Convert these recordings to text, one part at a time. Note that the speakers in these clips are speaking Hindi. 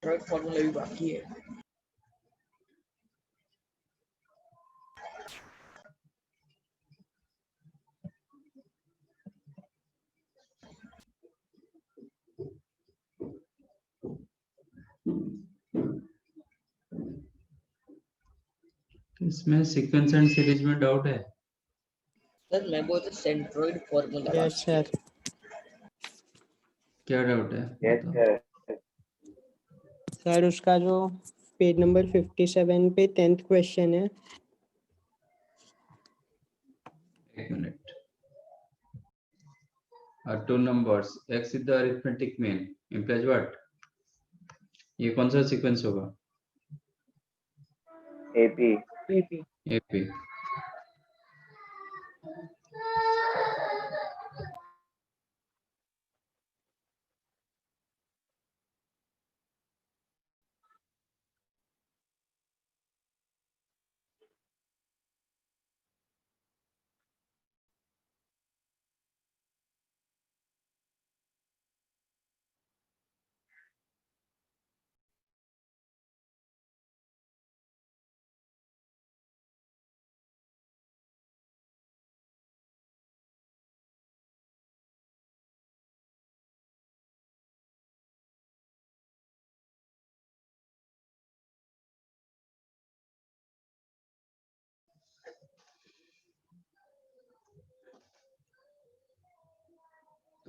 फॉर्मूला भी बाकी है। इसमें सीक्वेंस एंड सीरीज में डाउट है सर मैं बोलता सेंट्रोइड फॉर्मूला यस सर। क्या डाउट है यस बताओ। सर। सर उसका जो पेज नंबर 57 पे 10th क्वेश्चन है। एक minute. two numbers x is the arithmetic mean implies what? ये कौन सा सीक्वेंस होगा? एपी। AP।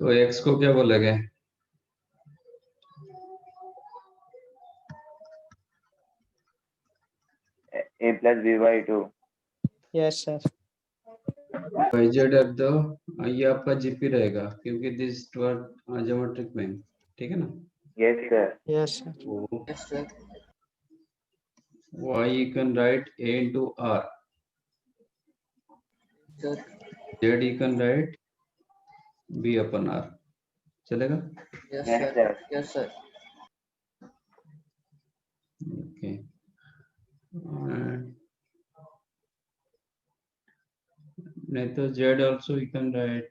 तो x को क्या बोलेंगे? A plus B by 2। Yes sir. yz अब तो ये आपका जीपी रहेगा क्योंकि दिस ज्योमेट्रिक मीन, ठीक है ना? Yes sir. Yes sir. तो yes sir. y you can write a into r, sir z you can write b upon r, चलेगा? Yes yes sir. Sir. Yes sir. Okay. नहीं तो z also you can write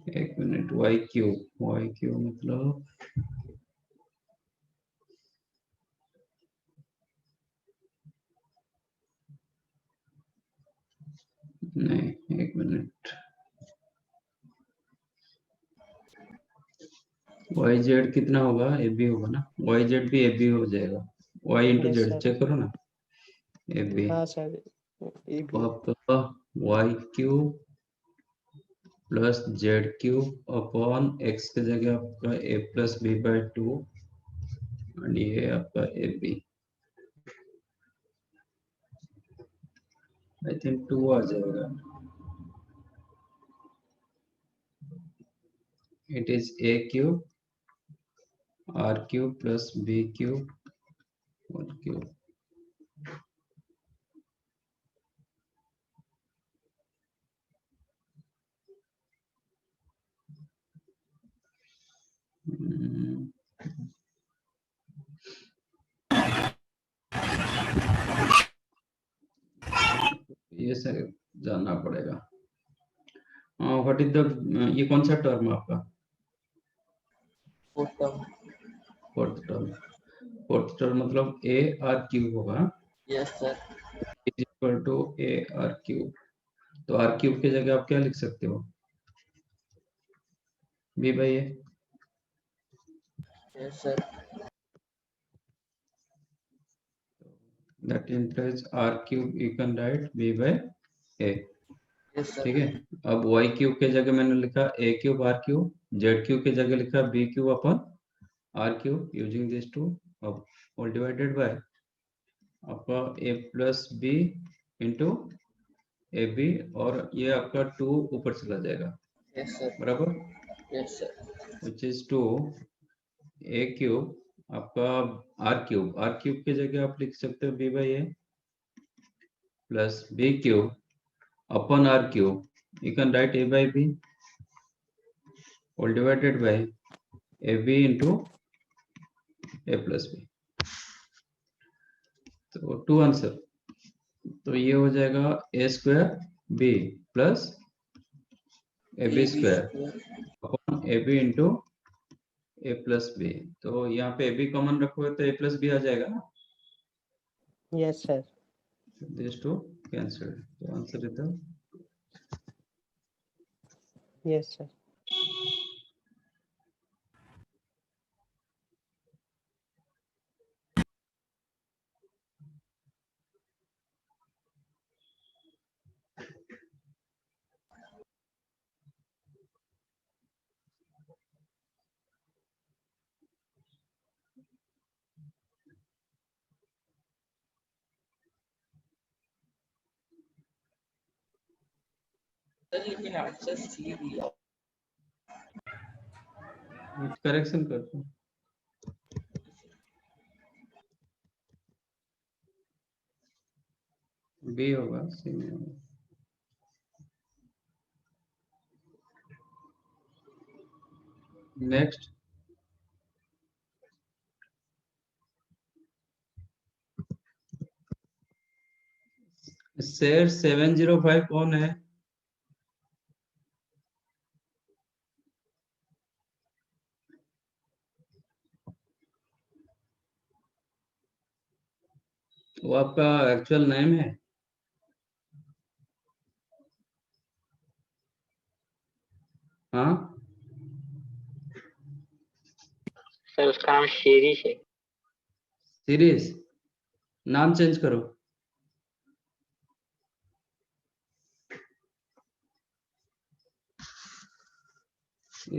एक मिनट y क्यू मतलब नहीं, एक मिनट। yz कितना होगा? ab होगा ना? yz भी ab हो जाएगा। y into Yes, Z sir. Check करो ना। ab हाँ सर। ये भी आपका y Q plus Z Q upon x की जगह आपका a प्लस बी बाई 2 और ये आपका ab। आई थिंक 2 आ जाएगा। It is a cube r cube plus b cube और क्यूब। ये सर जानना पड़ेगा। व्हाट इज द ये कौन सा टर्म है आपका? फोर्थ टर्म मतलब ए आर क्यूब होगा। Yes sir. Is equal to A R cube. तो आर क्यूब की जगह आप क्या लिख सकते हो? B by A. Yes sir. That implies R cube you can write B by A. Yes sir. ठीक है। अब वाई क्यूब के जगह मैंने लिखा A cube R cube, Z cube की जगह लिखा B cube upon R cube using this two. अब ऑल डिवाइडेड बाय आपका A plus B into A B और ये आपका 2 ऊपर चला जाएगा यस सर। बराबर, yes sir. Which is 2 A cube आपका आर क्यूब की जगह आप लिख सकते हो B by A plus B cube upon r cube you can write a by b all divided by ab into a plus b। तो 2 आंसर तो ये हो जाएगा a square b plus ab square upon ab into a plus b, तो यहाँ पे ए बी कॉमन रखोगे तो ए प्लस बी आ जाएगा ना, Yes, sir. This two cancel, तो answer is the Yes, sir. Sir लेकिन आंसर सी दिया। करेक्शन कर दो, बी होगा, सी नहीं होगा। नेक्स्ट, शेर 705 कौन है? वो आपका एक्चुअल नेम है? हाँ, सर उसका नाम शेरिश है। सीरीज, नाम चेंज करो।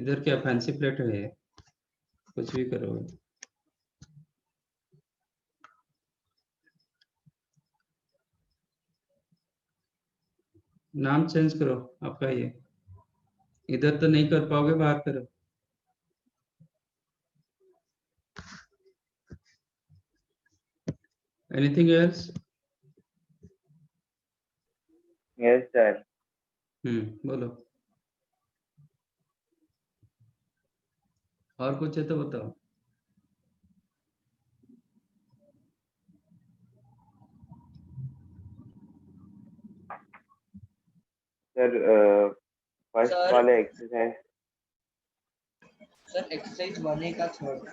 इधर क्या फैंसी प्लेट है, कुछ भी करो। नाम चेंज करो आपका, ये इधर तो नहीं कर पाओगे, बाहर करो। Anything else? Yes, sir. बोलो, और कुछ है तो बताओ। Sir, first Sir. वाले exercise. सर एक्सरसाइज 1A का थर्ड।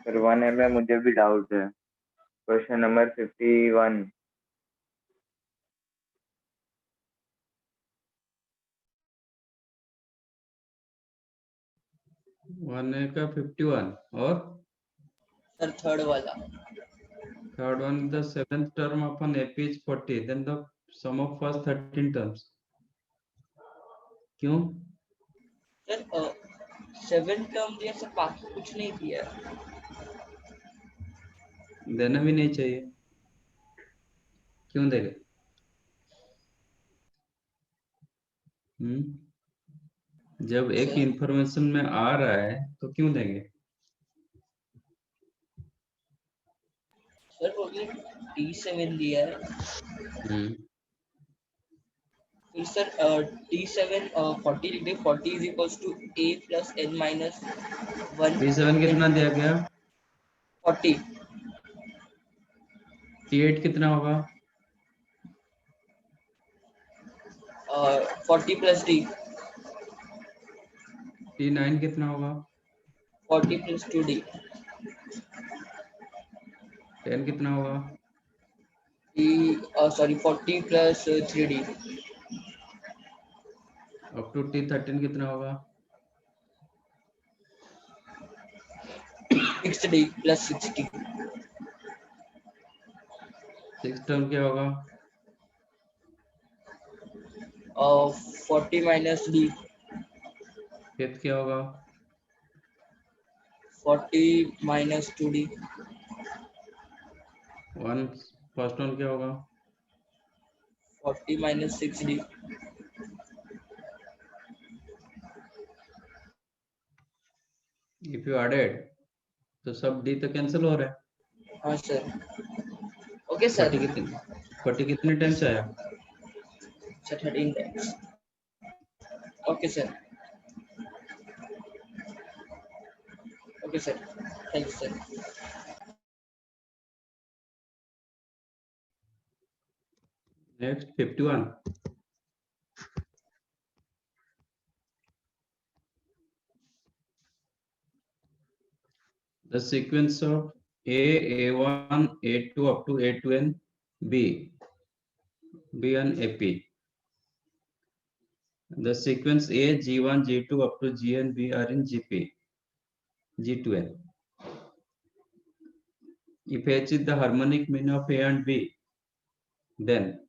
सर 1A में मुझे भी डाउट है। Question number 51। 1A का 51 और सर थर्ड वाला। third one, the seventh term upon AP is 40, then the sum of first 13 terms. क्यों? सर 7 टर्म दिया सर, बाकी कुछ नहीं दिया। देना भी नहीं चाहिए, क्यों देगा? जब एक सर इंफॉर्मेशन में आ रहा है तो क्यों देंगे? सर वो D7 दिया है। फिर सर D7 40 लिख दे। 40 is equals to A plus N minus 1। D7 कितना दिया गया? 40। T8 कितना होगा? 40 प्लस D। T9 कितना होगा? 40 प्लस 2D। 10 कितना होगा? Sorry 40 plus 3D। Up to T13 कितना होगा? 6D plus 60। 6 टर्म क्या होगा? 40 माइनस D। फिफ्थ क्या होगा? 40 माइनस 2D। 1 फर्स्ट वन क्या होगा? 40 minus 6D। If you added तो सब D तो कैंसिल हो रहा है। हाँ सर। Okay sir. 40 कितने टाइम्स आया? Sir 13 times. Okay sir. Okay sir, thank you sir. Next 51. The sequence of A1, A2 up to A2n, B, Bn, AP. The sequence A, G1, G2 up to Gn, B are in GP, G2n. If H is the harmonic mean of A and B, then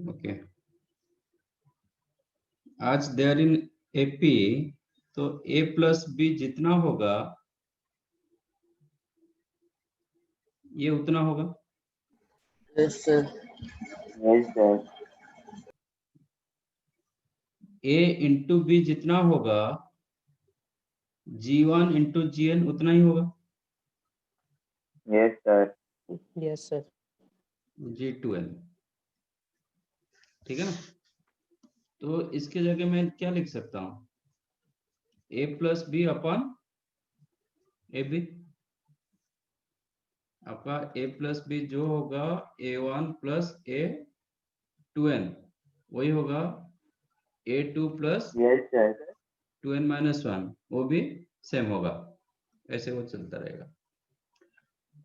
okay. आज they are in AP, तो A plus B जितना होगा ये उतना होगा. Yes, sir. Yes, sir. A into B जितना होगा G1 into Gn उतना ही होगा. Yes, sir. Yes, sir. G2n. ठीक है ना. तो इसके जगह मैं क्या लिख सकता हूँ? A plus B upon AB. आपका A plus B जो होगा A1 plus A2n वही होगा A2 plus Yes, sir. 2n minus 1 वो भी सेम होगा. ऐसे वो चलता रहेगा.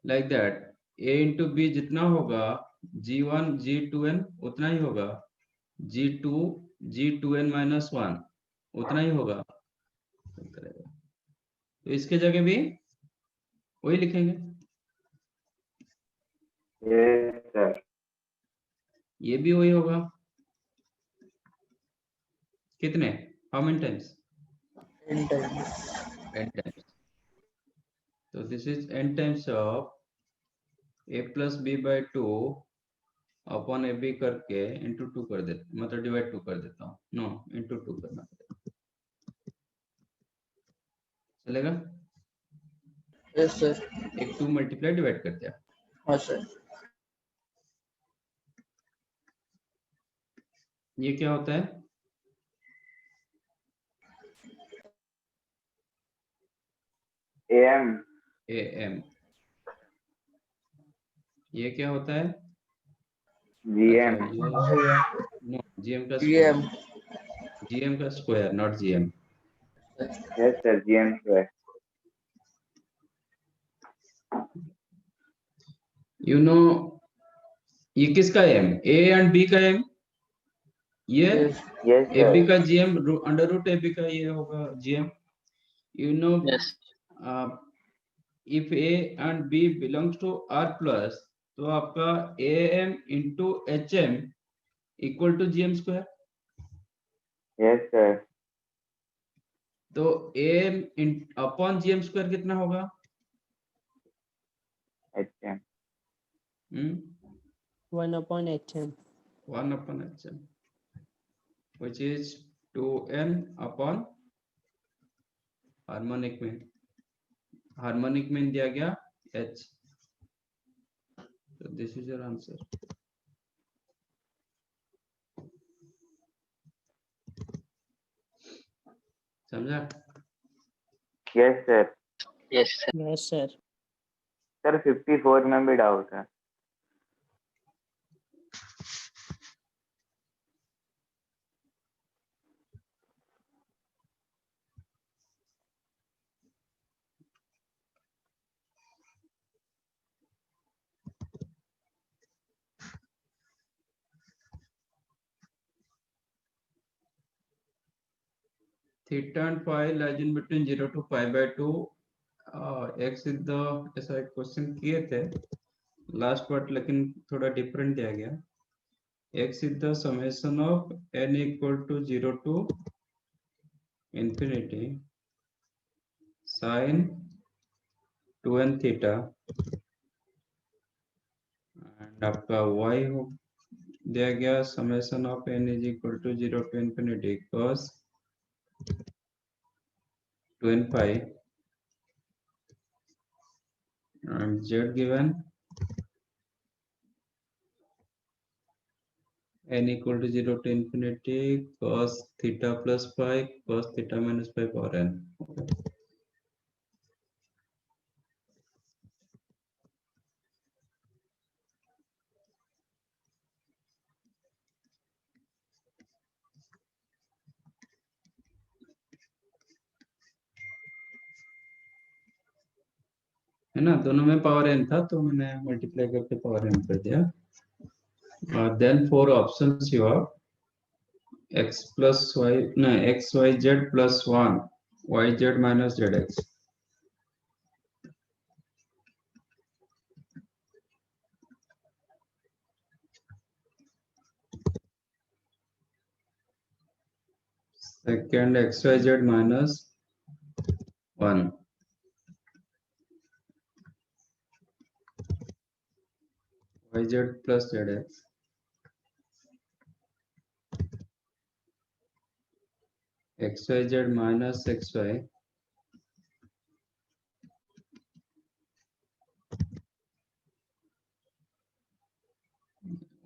Like that A into B जितना होगा G1 G2n उतना ही होगा. G2 G2n minus 1 उतना ही होगा. चलता रहेगा. तो इसके जगह भी वही लिखेंगे. Yes, sir. ये भी वही होगा. कितने? How many times? N times. n times. So this is n times of a plus b by 2 upon ab करके इंटू 2 कर देता, मतलब डिवाइड 2 कर देता हूँ. नो, इंटू 2 करना पड़ेगा. चलेगा? Yes, sir. एक 2 मल्टीप्लाई डिवाइड करते हैं. हाँ sir. ये क्या होता है? AM. am. ये क्या होता है? GM. नो, gm का GM. स्क्वायर. gm का square, not gm. Yes, sir. GM square. You know ये किसका m? a एंड b का m. ये Yes. Yes, sir. ab का gm अंडर रूट ab का ये होगा gm. You know, Yes. if A and B belongs to R plus, तो आपका AM into HM equal to GM square. Yes, sir. तो AM अपॉन GM square कितना होगा? HM. 1 upon HM. 1 upon HM, which is 2N upon harmonic mean. Harmonic mean दिया गया H. So this is your answer. समझा? Yes, sir. Yes sir. Yes sir. Sir 54 में भी डाउट है। theta and phi lies in between 0 to pi by 2. X is the ऐसा एक क्वेश्चन किए थे लास्ट पार्ट, लेकिन थोड़ा डिफरेंट दिया गया। X is the summation of n equal to 0 to infinity sin 2n theta, and आपका y हो दिया गया summation of n is equal to 0 to infinity cos 2n pi, and z given n equal to 0 to infinity cos theta plus pi cos theta minus pi power n. है ना, दोनों में पावर n था तो मैंने मल्टीप्लाई करके पावर n कर दिया। Then four options you have x plus y, no, x y z plus 1 y z minus z x. Second x y z minus 1 y z plus z x. x y z minus x y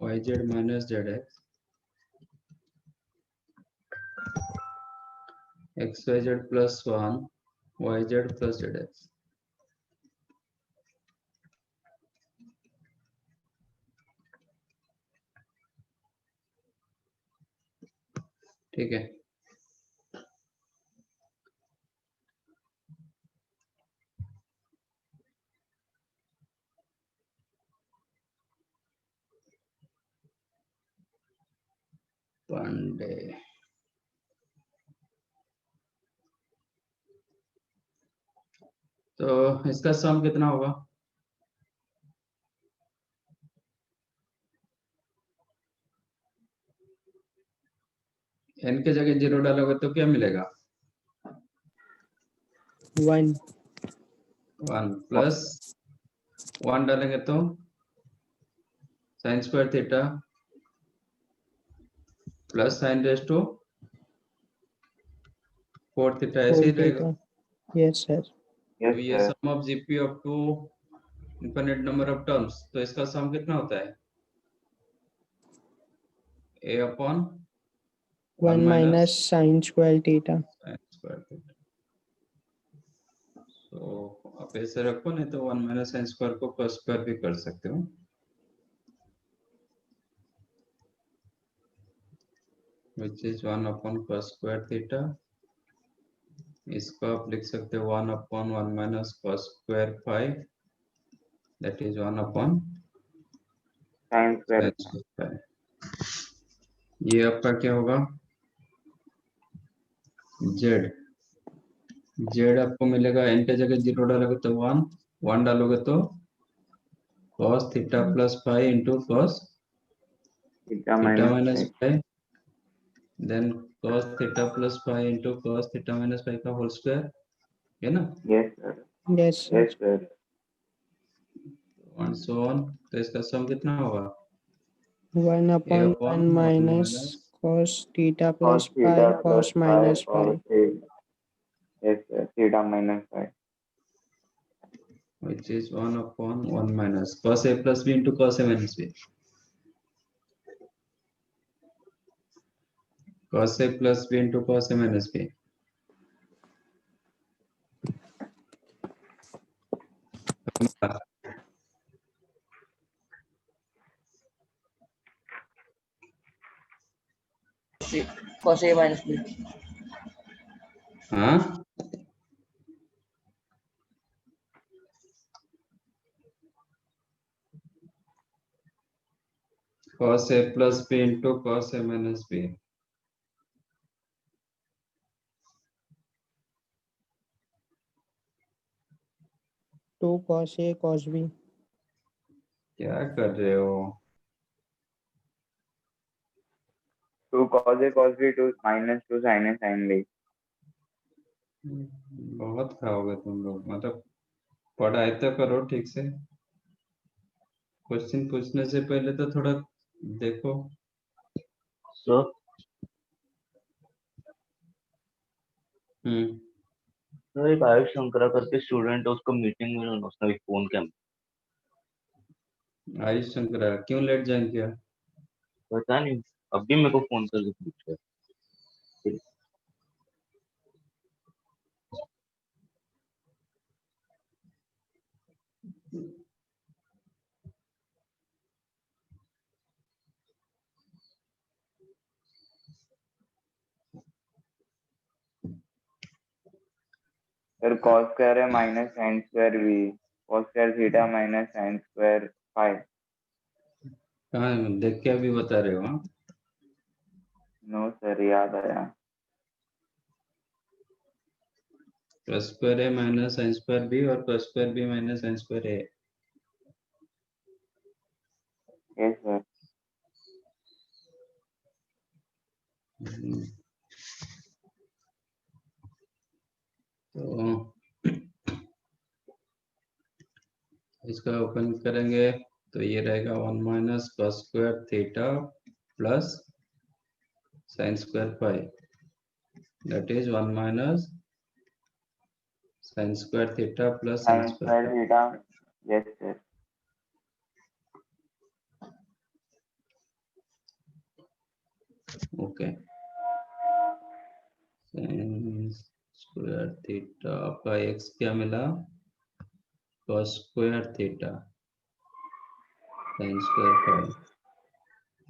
y z minus z x. x y z plus 1 y z plus z x. ठीक है, पांडे तो इसका सम कितना होगा? n के जगह 0 डालोगे तो क्या मिलेगा? 1। 1 प्लस 1 डालेंगे तो sine square theta plus sine raise to 4 theta, ऐसे ही रहेगा। Yes sir. तो ये sum of GP up to infinite number of terms, तो इसका सम कितना होता है? a upon 1 minus sine square theta. Sine square theta. तो आप ऐसे रखो, नहीं तो 1 माइनस साइन स्क्वायर को cos स्क्वायर भी कर सकते हो। which is 1 upon cos square theta। इसको आप लिख सकते हो 1 upon 1 minus cos square phi, that is 1 upon sin square phi। ये आपका क्या होगा? z आपको मिलेगा n के जगह 0 डालोगे तो 1 डालोगे तो cos theta plus phi into cos theta minus minus phi, then cos theta plus phi into cos theta minus phi का होल स्क्वायर, है ना? yes sir, yes sir. yes sir, and so on। तो इसका सम कितना होगा? 1 a upon upon 1 1 minus minus cos theta cos plus theta pi plus cos phi minus pi. cos theta, yes sir, theta minus phi, which is 1 upon 1 minus cos a plus b into cos a minus b, cos a plus b into cos a minus b। cos A minus B. हाँ cos A plus B into cos A minus B. 2 cos A cos B. क्या कर रहे हो? 2 cos A cos B 2 minus 2 sin A sin B. बहुत खाओगे तुम लोग, मतलब पढ़ाई तो करो ठीक से। क्वेश्चन पूछने से पहले तो थोड़ा देखो। सर सर एक आयुष शंकरा करके स्टूडेंट है, उसको मीटिंग में उसने फोन किया, आयुष शंकरा क्यों लेट ज्वाइन किया? पता नहीं, अभी मेरे को फोन करके पूछ रहा है। फिर cos square A minus sin square B, cos square theta minus sin square phi. कहाँ देख के अभी बता रहे हो? हाँ नो सर, याद आया। cos square A minus sin square B और cos square B minus sin square A. Yes sir. तो इसका ओपन करेंगे तो ये रहेगा 1 minus cos square theta plus sin square pi, that is 1 minus sin square theta plus sin sin square square pi. theta. Yes sir. Okay, sin square theta आपका x क्या मिला? cos square theta sin square pi.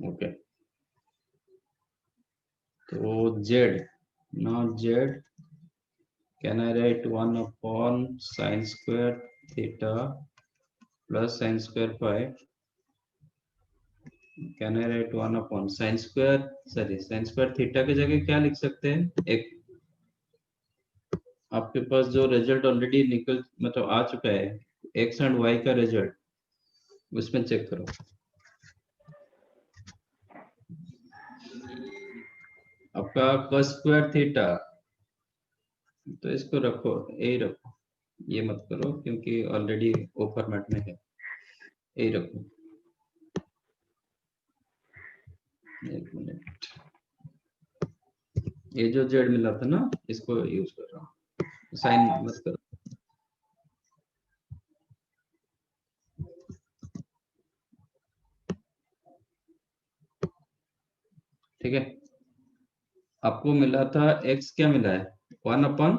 Okay, तो z, now z can I write 1 upon sin square theta plus sin square phi? Can I write 1 upon sin square, sorry sin square theta की जगह क्या लिख सकते हैं? एक आपके पास जो रिजल्ट ऑलरेडी निकल मतलब आ चुका है x एंड y का रिजल्ट, उसमें चेक करो। आपका cos स्क्वायर थीटा, तो इसको रखो, यही रखो, ये मत करो क्योंकि ऑलरेडी वो फॉर्मेट में है, यही रखो। एक मिनट, ये जो जेड मिला था ना, इसको यूज कर रहा हूँ, साइन मत करो। ठीक है, आपको मिला था x क्या मिला है? 1 upon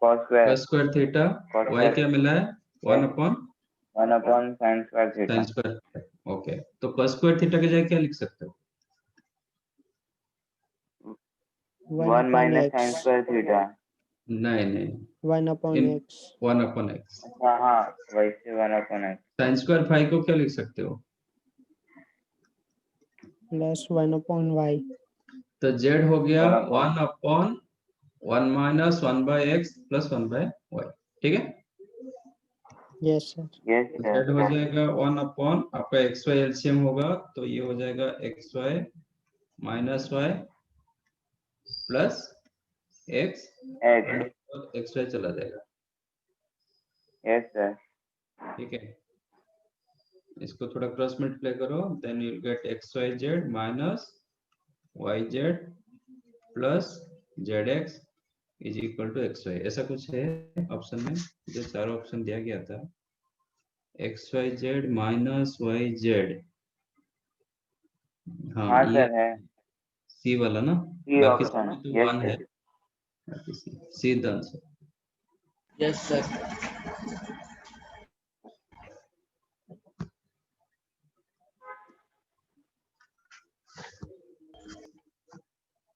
cos square square theta, cos y square क्या मिला है? 1 upon 1 upon sin square sine theta. Square. Okay, तो cos स्क्वायर थीटा की जगह क्या लिख सकते हो? 1 minus sin square theta. नहीं नहीं, 1 upon इन x 1 अपॉन x। अच्छा हाँ, वैसे 1 upon x. Sine square phi को क्या लिख सकते हो? plus 1 upon y. तो z हो गया 1 upon 1 upon 1 minus 1 by x plus 1 by y. ठीक है, Yes sir. yes तो sir. z हो जाएगा 1 अपॉन आपका एक्स वाई एलसीएम होगा, तो ये हो जाएगा x y minus y plus x, x. X y चला जाएगा। yes sir. ठीक है, इसको थोड़ा क्रॉस मल्टीप्लाई करो, then you will get x y z minus y z plus z x is equal to x y. ऐसा कुछ है ऑप्शन में, जो चार ऑप्शन दिया गया था, x y z minus y z. हाँ हाँ ये सर है। सी वाला ना, C बाकी option. सब तो yes वन है, sir. बाकी see the answer. Yes sir.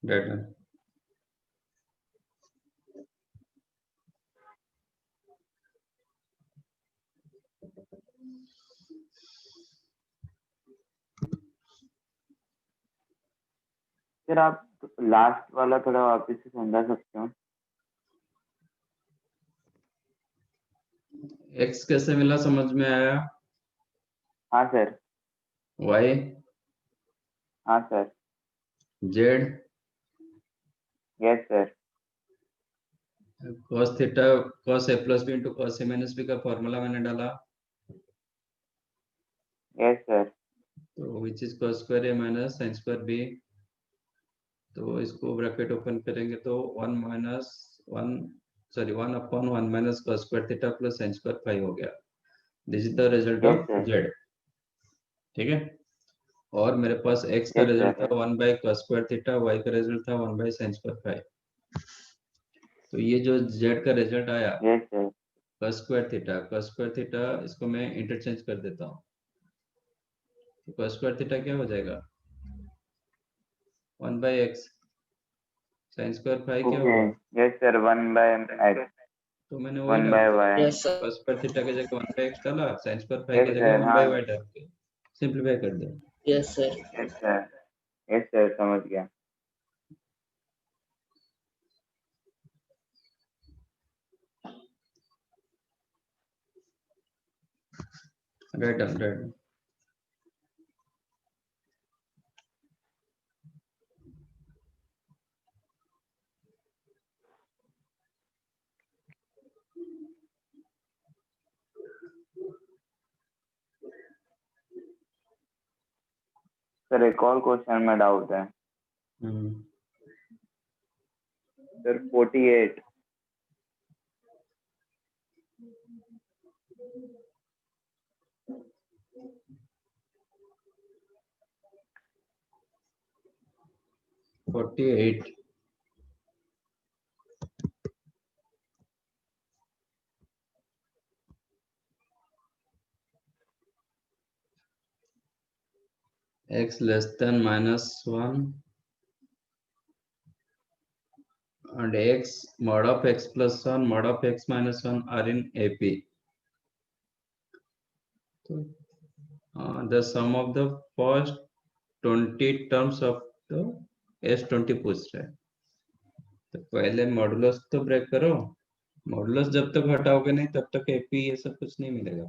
Data sir आप लास्ट वाला थोड़ा वापस से समझा सकते हो? x कैसे मिला, समझ में आया? हाँ सर। y, हाँ sir. z, yes sir. cos theta cos a plus B into cos a minus b का फॉर्मूला मैंने डाला, यस सर। तो which is cos square a minus sin square b। तो इसको ब्रैकेट ओपन करेंगे तो 1 upon 1 minus cos square theta plus sin square phi हो गया। This is the result Yes, of sir. z। ठीक है, और मेरे पास x का Yes, रिजल्ट sir. था 1 by cos square theta, y का रिजल्ट था 1 बाय sin स्क्वायर फाई। तो ये जो z का रिजल्ट आया yes sir. cos square theta इसको मैं इंटरचेंज कर देता हूँ। तो cos स्क्वायर थीटा क्या हो जाएगा, 1 by x, sin square phi क्या ओके। होगा, यस सर, 1/x, तो मैंने वही 1/y। Yes sir. cos square theta की जगह 1 बाय x डाला, sin स्क्वायर फाई यस की जगह सर। 1 हाँ। बाय y डाल के सिंपलीफाई कर दिया। Yes sir. Yes sir. Yes sir, समझ गया। Right done, right done. Sir एक और क्वेश्चन में डाउट है sir. 48। Forty eight x less than -1 and x mod of x plus 1 mod of x minus 1 are in AP. So, the sum of the first 20 terms of the S20 पूछ रहा है। तो पहले मॉडुलस तो ब्रेक करो, मॉडुलस जब तक हटाओगे नहीं तब तक AP ये सब कुछ नहीं मिलेगा।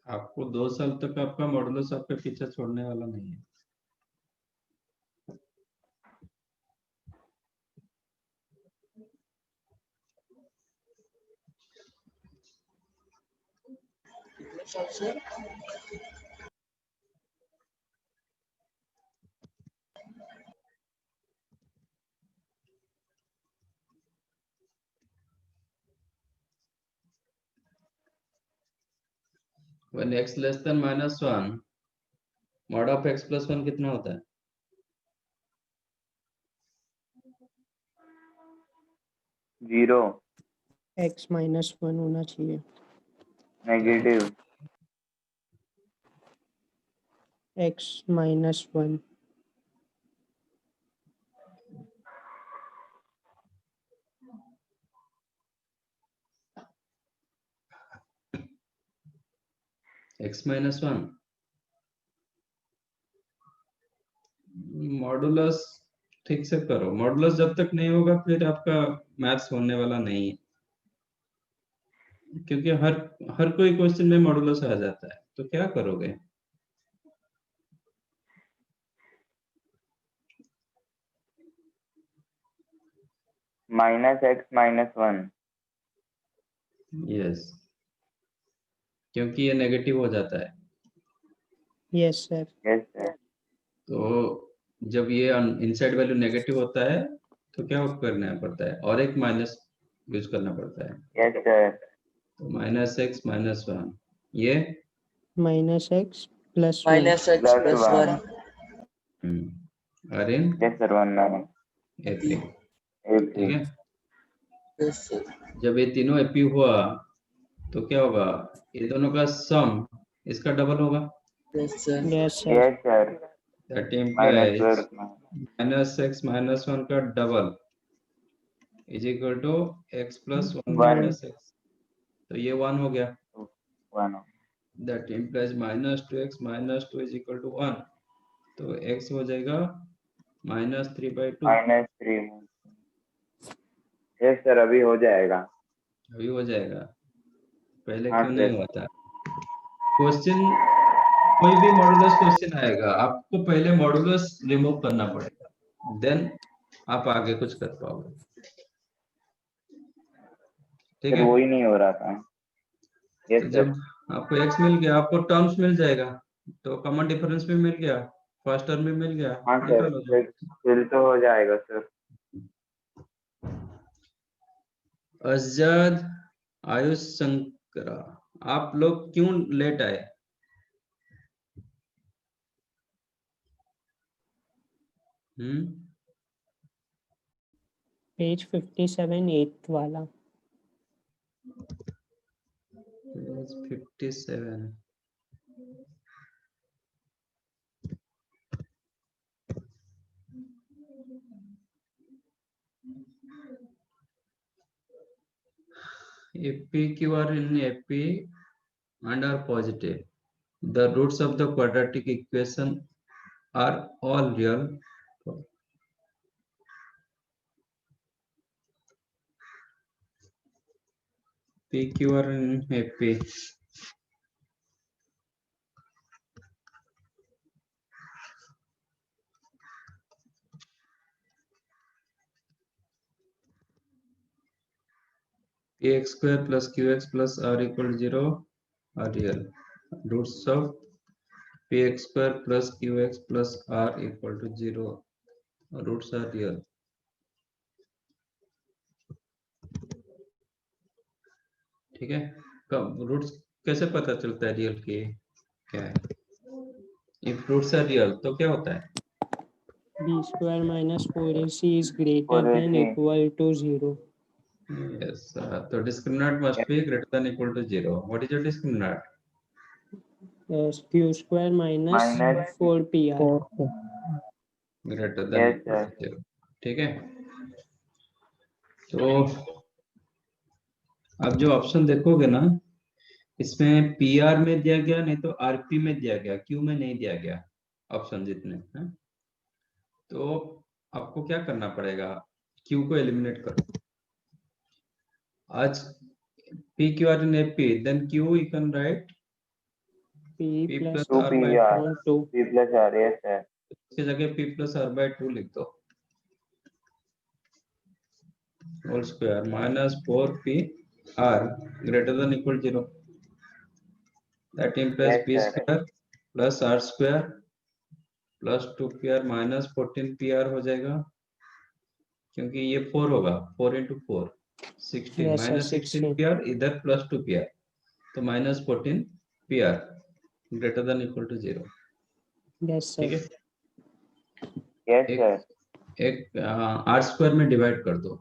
आपको 2 साल तक आपका मॉडुलस आपके पीछे छोड़ने वाला नहीं है। Sir When x less than -1 mod of x plus 1 कितना होता है? 0। x -1 होना चाहिए। नेगेटिव। x -1 x -1 मॉडुलस ठीक से करो, मॉडुलस जब तक नहीं होगा फिर आपका मैथ्स होने वाला नहीं है, क्योंकि हर कोई क्वेश्चन में मॉडुलस आ जाता है, तो क्या करोगे? -x -1। यस, क्योंकि ये नेगेटिव हो जाता है। Yes sir. Yes sir. तो जब ये इनसाइड वैल्यू नेगेटिव होता है तो क्या करना पड़ता है, और एक माइनस यूज करना पड़ता है। Yes sir. तो -x -1 ये -x +1 -x plus + 1 are in yes sir, 1 AP। AP। ठीक है, यस सर। जब ये तीनों AP हुआ तो क्या होगा, ये दोनों का सम इसका डबल होगा, Yes, sir. Yes, sir. Yes sir, that minus implies -x - 1 का double is equal to x plus 1 one minus x, तो ये 1 हो गया, one that implies -2x - 2 is equal to 1, तो x हो जाएगा -3/2। -3। यस सर, अभी हो जाएगा। अभी हो जाएगा, पहले हाँ क्यों नहीं सर। हुआ था? क्वेश्चन, कोई भी मॉडुलस क्वेश्चन आएगा, आपको पहले मॉडुलस रिमूव करना पड़ेगा, देन आप आगे कुछ कर पाओगे। ठीक फिर है, वो ही नहीं हो रहा था। यस तो सर। जब आपको x मिल गया, आपको टर्म्स मिल जाएगा, तो कॉमन डिफरेंस भी मिल गया, फर्स्ट टर्म भी मिल गया, हाँ सर, निकालो जाओ। फिर तो हो जाएगा सर। अजद, आयुष, शंकरा, आप लोग क्यों लेट आए? Page 57, 8th वाला. 57। If PQ are in AP and are positive, the roots of the quadratic equation are all real. PQ are in AP. Px square plus qx plus r equal to 0 are real. Roots of px square plus qx plus r equal to 0, roots are real. ठीक है, कब रूट्स कैसे पता चलता है रियल के क्या है? इफ रूट्स आर रियल तो क्या होता है? B square minus 4AC is greater 4AC. than equal to 0. Yes, so discriminant must be greater than equal to 0. What is your discriminant? Q square minus Minus 4PR. Greater than Yes, equal sir. to 0. ठीक है, तो आप जो ऑप्शन देखोगे ना, इसमें पीआर में दिया गया, नहीं तो आरपी में दिया गया, क्यू में नहीं दिया गया ऑप्शन जितने हैं। तो आपको क्या करना पड़ेगा, क्यू को एलिमिनेट करो। आज P Q R in AP, then Q you can write P P plus plus R R by upon 2. P plus R, yes sir. इसकी जगह p plus r by 2 लिख दो, whole square minus 4p r greater than equal to 0, that implies Yes, p sir. square plus r square plus 2pr minus 14pr हो जाएगा, क्योंकि ये 4 होगा, 4 into 4 16, Yes, sir, minus 16. 16pr इधर plus 2pr, तो minus 14pr greater than equal to 0। Yes, ठीक sir. है, Yes, sir. एक आर स्क्वायर में डिवाइड कर दो,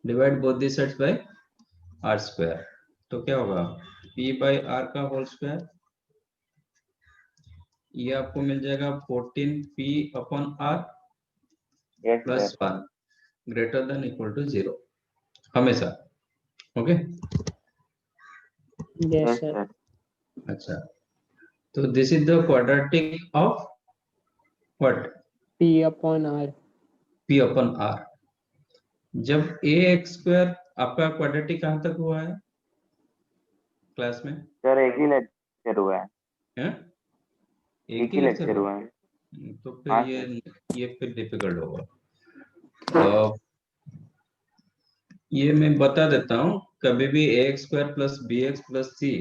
divide both the sides by R square, तो क्या होगा, p बाय आर का होल स्क्वायर, ये आपको मिल जाएगा 14p upon R Yes, plus sir. 1 greater than equal to 0 हमेशा। Okay, Yes, Yes, sir. sir. अच्छा, तो this is the quadratic of what, P upon R. p upon R. जब a एक्स स्क्वायर, आपका क्वाड्रेटिक कहां तक हुआ है क्लास में? सर एक ही लेक्चर हुआ है। हैं? एक ही लेक्चर हुआ है। तो फिर हाँ ये फिर डिफिकल्ट होगा। ये मैं बता देता हूँ, कभी भी A X square plus B X plus C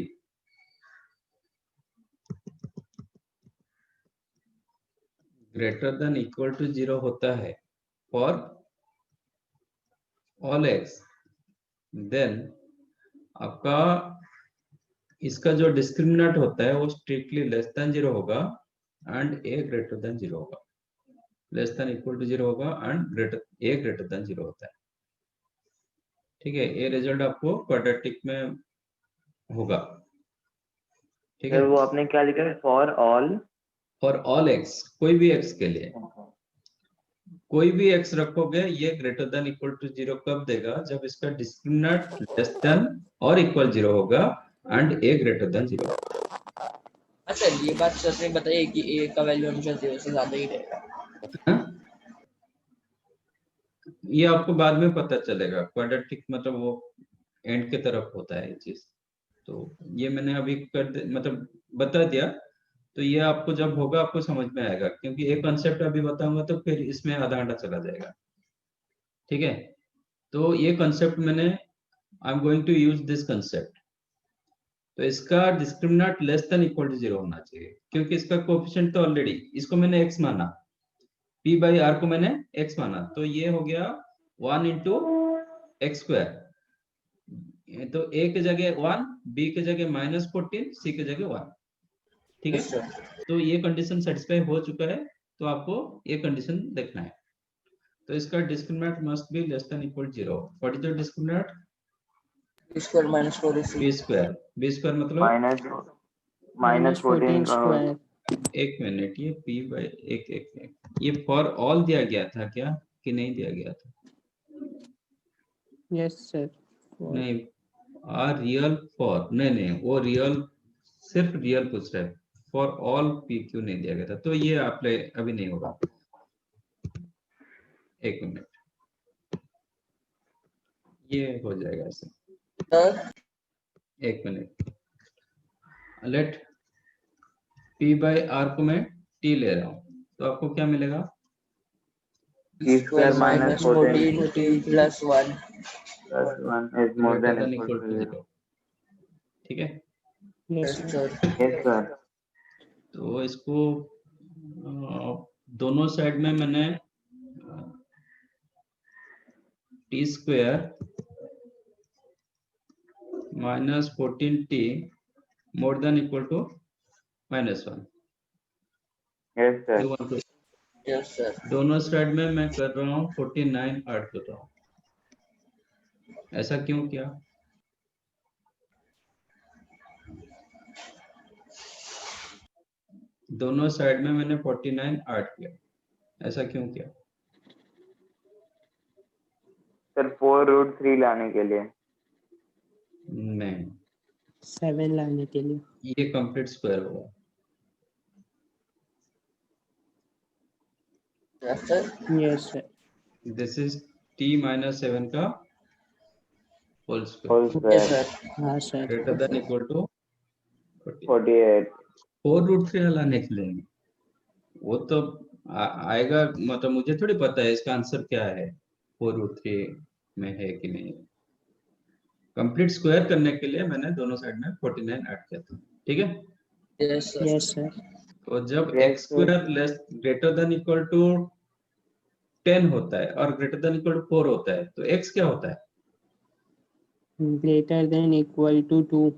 greater than equal to 0 होता है फॉर ऑल एक्स, देन आपका इसका जो डिस्क्रिमिनेंट होता है वो स्ट्रिक्टली लेस देन 0 होगा एंड ए ग्रेटर देन 0 होगा, लेस देन इक्वल टू 0 होगा एंड ए ग्रेटर देन 0 होता है। ठीक है, ये रिजल्ट आपको क्वाड्रेटिक में होगा। ठीक सर है, वो आपने क्या लिखा है, for all? For all x, कोई भी एक्स के लिए, कोई भी एक्स रखोगे ये ग्रेटर देन इक्वल टू 0 कब देगा, जब इसका डिस्क्रिमिनेंट लेस देन और इक्वल 0 होगा एंड ए ग्रेटर देन 0। अच्छा ये बात सर ने बताई कि ए का वैल्यू हमेशा 0 से ज्यादा ही रहेगा। ये आपको बाद में पता चलेगा, क्वाड्रेटिक मतलब वो एंड के तरफ होता है ये चीज। तो ये मैंने अभी मतलब बता दिया, तो ये आपको जब होगा आपको समझ में आएगा, क्योंकि एक कॉन्सेप्ट अभी बताऊंगा तो फिर इसमें आधा घंटा चला जाएगा। ठीक है, तो ये कॉन्सेप्ट मैंने, I am going to use this concept. तो इसका discriminant less than equal to 0 होना चाहिए, क्योंकि इसका कोएफिशिएंट तो ऑलरेडी, इसको मैंने x माना, p बाई r को मैंने x माना, तो ये हो गया 1 इंटू एक्स स्क्वायर। तो a के जगह 1, b के जगह -14, c के जगह 1। ठीक है, Yes, sir. तो ये कंडीशन सेटिस्फाई हो चुका है, तो आपको ये कंडीशन देखना है। तो इसका discriminant must be less than equal 0। What is the discriminant? B square minus 4AC. b square, b square मतलब माइनस 14 स्क्वायर। एक मिनट, ये p बाई एक ये फॉर ऑल दिया गया था क्या कि नहीं दिया गया था? Yes sir. नहीं, आर रियल फॉर, नहीं वो रियल, सिर्फ रियल पूछ रहा है, फॉर ऑल पी क्यू नहीं दिया गया था, तो ये आप अभी नहीं होगा। एक मिनट, ये हो जाएगा ऐसे। Sir, एक minute, let p by R को मैं t ले रहा हूँ, तो आपको क्या मिलेगा? B square minus 14T plus 1. Plus 1 is more greater than than equal equal to to 0। 0। ठीक है, yes Yes, sir. sir. Yes sir. तो इसको दोनों साइड में मैंने T square minus 14t more than equal to -1। Yes sir. You want to- Yes, sir. दोनों साइड में मैं कर रहा हूँ 49 ऐड कर रहा हूँ। ऐसा क्यों किया? दोनों साइड में मैंने 49 ऐड किया, ऐसा क्यों किया? सर 4√3 लाने के लिए। नहीं, 7 लाने के लिए। ये कंप्लीट स्क्वायर होगा। Yes, sir. Yes sir. This is t minus 7 का whole whole square Yes, square sir. हाँ sir. Greater than equal to 48। 4√3 लाने के लिए वो तो आएगा, मतलब मुझे थोड़ी पता है इसका आंसर क्या है, 4√3 में है कि नहीं। कंप्लीट स्क्वायर करने के लिए मैंने दोनों साइड में 49 ऐड किया था। ठीक है, Yes, sir. Yes sir. तो जब Yes, x square less greater than equal to 10 होता है और ग्रेटर देन इक्वल टू 4 होता है, तो एक्स क्या होता है? Greater than equal to 2।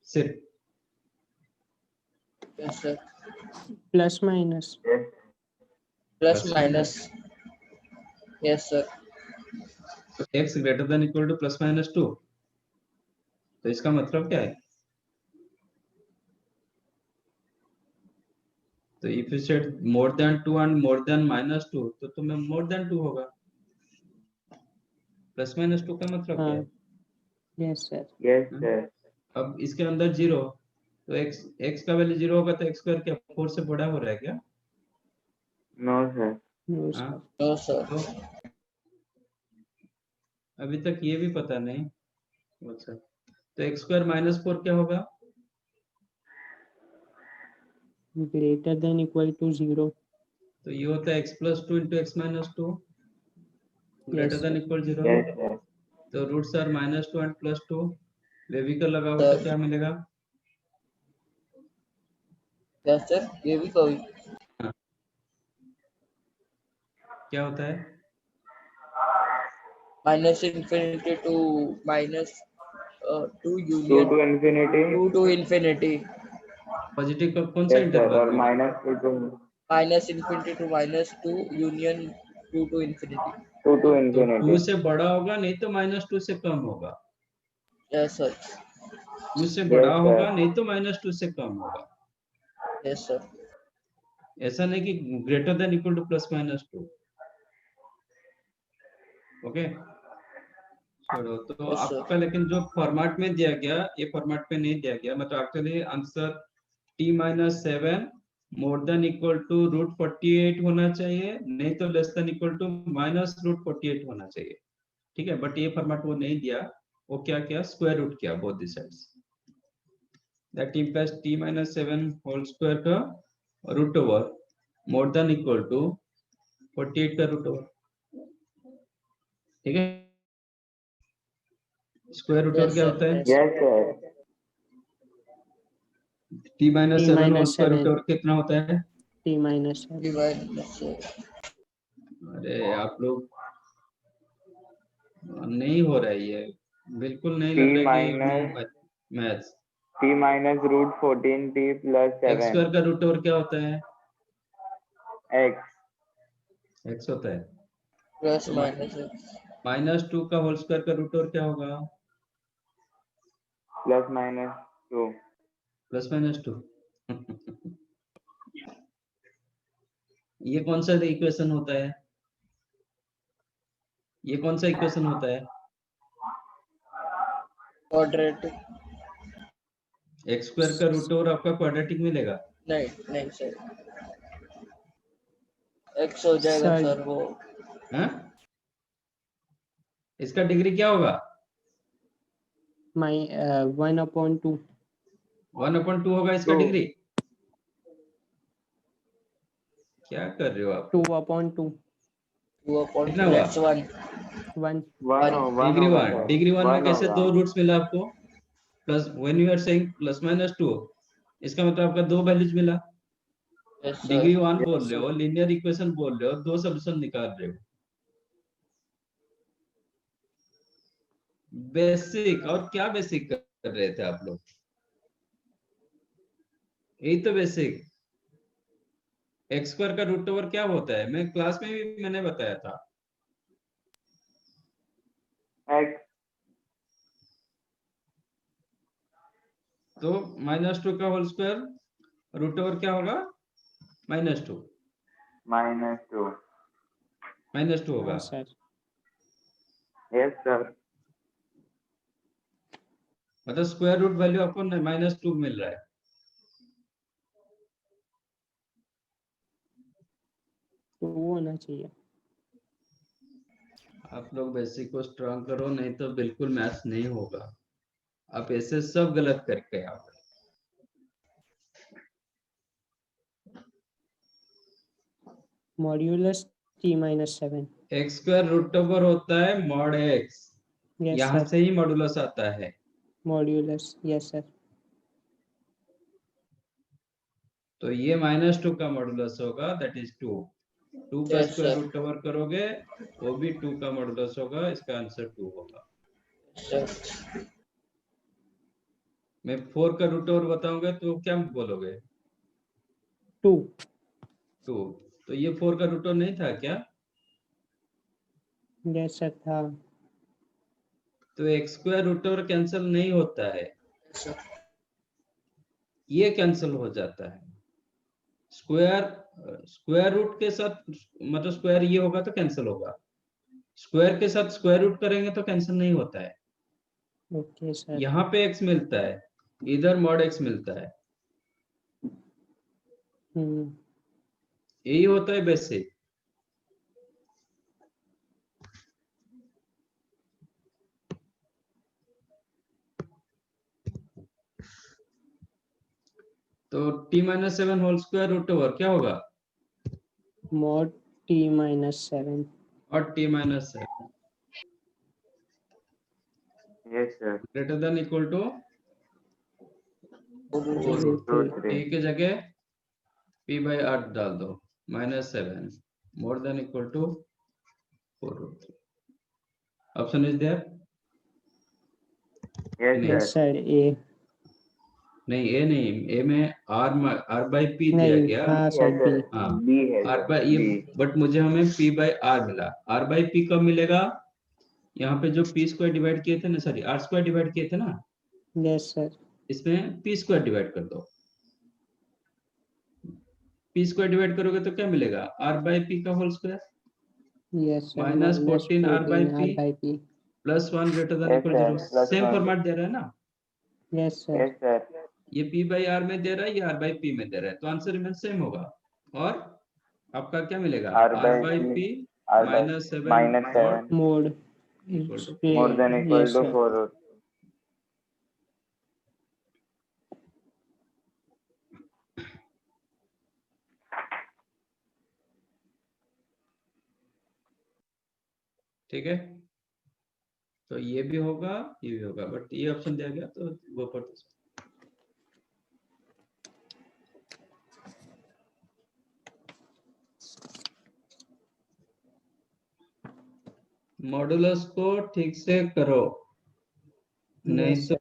सिर्फ Yes, sir. Plus minus. yes, Plus Plus minus. Yes, sir. X greater than equal to +-2, तो इसका मतलब क्या है? तो if you said more than 2 and more than -2, तो तुम्हें मोर देन 2 होगा। +-2 का मतलब क्या हाँ है? Yes sir. yes, sir. अब इसके अंदर 0, तो x का वैल्यू 0 होगा, तो x स्क्वायर क्या 4 से बड़ा हो रहा है क्या? No, sir. नो हाँ, सर। No, sir. तो अभी तक ये भी पता नहीं। अच्छा, तो x स्क्वायर -4 क्या होगा? Greater than equal to 0। तो ये होता है x + 2 × x - 2 greater Yes, than sir. Equal 0। Yes, sir. तो रूट्स आर -2 एंड +2, वेवी का लगाओ तो क्या मिलेगा? Yes, sir. ये भी कोई क्या होता है? minus infinity to minus 2 2 union to infinity. 2 to infinity. Positive का कौन सा Yes, sir. इंटरवल और में? -2 to Minus infinity to -2 union 2 to infinity. 2 to तो 2 infinity. से बड़ा होगा, नहीं तो -2 से कम होगा। यस सर, उससे बड़ा Yes, होगा, sir. नहीं तो -2 से कम होगा। यस सर, ऐसा नहीं कि greater than equal to +-2। Okay, चलो तो यस सर, आपका लेकिन जो फॉर्मेट में दिया गया, ये फॉर्मेट में नहीं दिया गया, मतलब actually answer t-7 more than equal to √48 होना चाहिए, नहीं तो लेस देन इक्वल टू -√48 होना चाहिए। ठीक है, बट ये फॉर्मेट वो नहीं दिया, वो क्या किया, स्क्वायर रूट किया both the sides. That implies t-7 whole square का root over more than equal to 48 का रूट ओवर। ठीक है, स्क्वायर रूट ओवर यस क्या सर, होता है, Yes, sir. t-7 whole square root t-7 over कितना होता है? t-7 डिवाइड यस अरे आप लोग नहीं हो रहा है ये, बिल्कुल नहीं T लग रहा है minus कि maths. t-√14t plus x 7 square का रूट ओवर क्या होता है? x एक्स होता है। प्लस तो माइनस -2 का होल स्क्वायर का रूट ओवर क्या होगा? plus minus 2. +-2। ये कौन सा इक्वेशन होता है? ये कौन सा इक्वेशन होता है? क्वाड्रेटिक, एक्स स्क्वायर का रूट ओवर आपका क्वाड्रेटिक मिलेगा? नहीं सर, एक्स हो जाएगा सर सर वो, हाँ, इसका डिग्री क्या होगा? 1/2 1/2 होगा इसका 2. डिग्री। क्या कर रहे हो आप? 2/2 कितना हुआ? 2/1, 1 डिग्री होगा 1, sir. डिग्री 1 में 1 कैसे होगा. दो रूट्स मिला आपको? Plus when you are saying +-2, इसका मतलब आपका दो वैल्यूज मिला। यस डिग्री सर, 1 बोल Yes, रहे हो, sir. लीनियर इक्वेशन बोल रहे हो, दो सॉल्यूशन निकाल रहे हो। बेसिक, और क्या बेसिक कर रहे थे आप लोग? यही तो बेसिक। एक्स स्क्वायर का रूट ओवर क्या होता है? मैं क्लास में भी मैंने बताया था। x तो -2 का होल स्क्वायर रूट ओवर क्या होगा? -2 minus 2. होगा। हाँ सर Yes, sir. मतलब स्क्वायर रूट वैल्यू आपको -2 मिल रहा है। तो वो होना चाहिए। आप लोग बेसिक को स्ट्रॉन्ग करो, नहीं तो बिल्कुल मैथ्स नहीं होगा। आप ऐसे सब गलत करके आओ। Modulus t-7 x square root over होता है मॉड एक्स, यस यहाँ सर से ही मॉडुलस आता है। मॉड्यूलस यस सर तो ये -2 का मॉडुलस होगा, दैट इज 2। 2 का yes square sir, root over करोगे, वो भी 2 का मॉडुलस होगा, इसका आंसर 2 होगा। सर मैं 4 का रूट ओवर बताऊंगा तो क्या बोलोगे? 2 2। तो ये 4 का रूट ओवर नहीं था क्या? यस सर था तो x square root over cancel नहीं होता है, सर, ये कैंसिल हो जाता है। स्क्वायर रूट के साथ, मतलब स्क्वायर ये होगा तो कैंसिल होगा, स्क्वायर के साथ स्क्वायर रूट करेंगे तो कैंसिल नहीं होता है। ओके सर यहाँ पे x मिलता है, इधर मॉड x मिलता है, यही होता है बेसिक। तो t-7 whole square root over क्या होगा? mod t-7 और t-7 Yes, sir. Greater than equal to root Root 3 t 3. के जगह p/8 डाल दो, -7 more than equal to 4√3। Option is there? Yes, नहीं, यस sir. सर ए नहीं ए नहीं, ए में r/p दिया नहीं गया। हाँ B सर है sir. बी हाँ, B है r sir. बाय ये, B. बट मुझे हमें p/r मिला। r/p कब मिलेगा? यहाँ पे जो पी स्क्वायर डिवाइड किए थे ना, सॉरी आर स्क्वायर डिवाइड किए थे ना, यस सर। इसमें पी स्क्वायर डिवाइड कर दो। पी स्क्वायर डिवाइड करोगे तो क्या मिलेगा, आर बाई पी का whole square yes sir, minus minus 14 R by 14 P R by P. Plus 1 greater than yes equal sir, 0। Plus same 1। Format दे रहा है ना, यस सर। Yes sir. ये p बाई आर में दे रहा है, ये r बाई p में दे रहा है, तो आंसर रिमेन सेम होगा। और आपका क्या मिलेगा, R r by by P, p R by minus 7 minus mod 7 mod equal to more than equal yes to sir. 4। ठीक है, तो ये भी होगा, ये भी होगा, बट ये ऑप्शन दिया गया तो वो पर मॉडुलस को ठीक से करो, नहीं यस तो सर।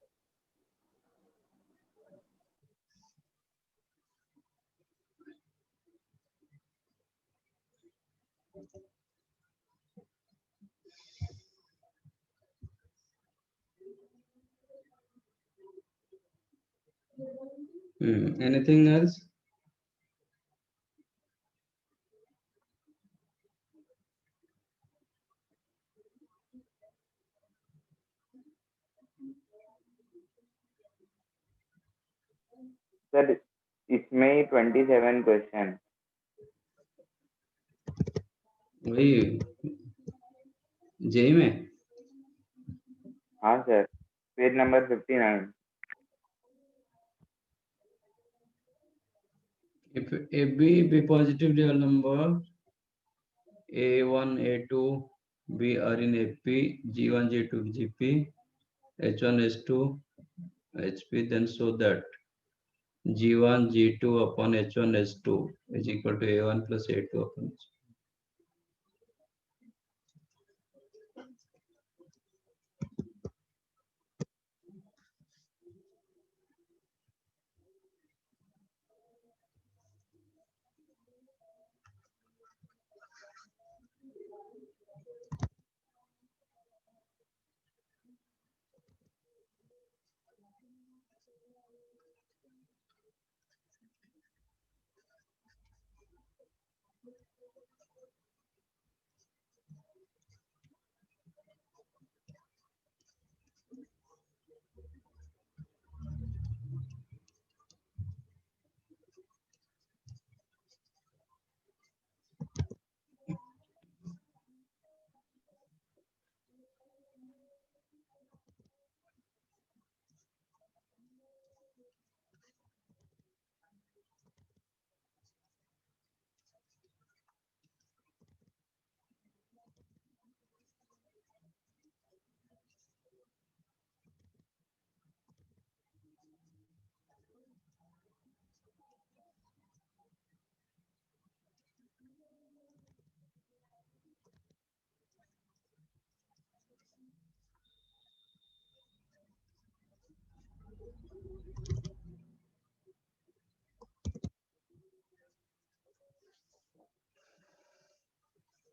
Anything else. सर इसमें ही 27 क्वेश्चन। वही जेई में। हाँ sir, page number 59। If AB be positive real number, A1, A2, B are in AP, G1, G2, GP, H1, H2, HP, then show that G1, G2 upon H1, H2 is equal to A1 plus A2 upon H2.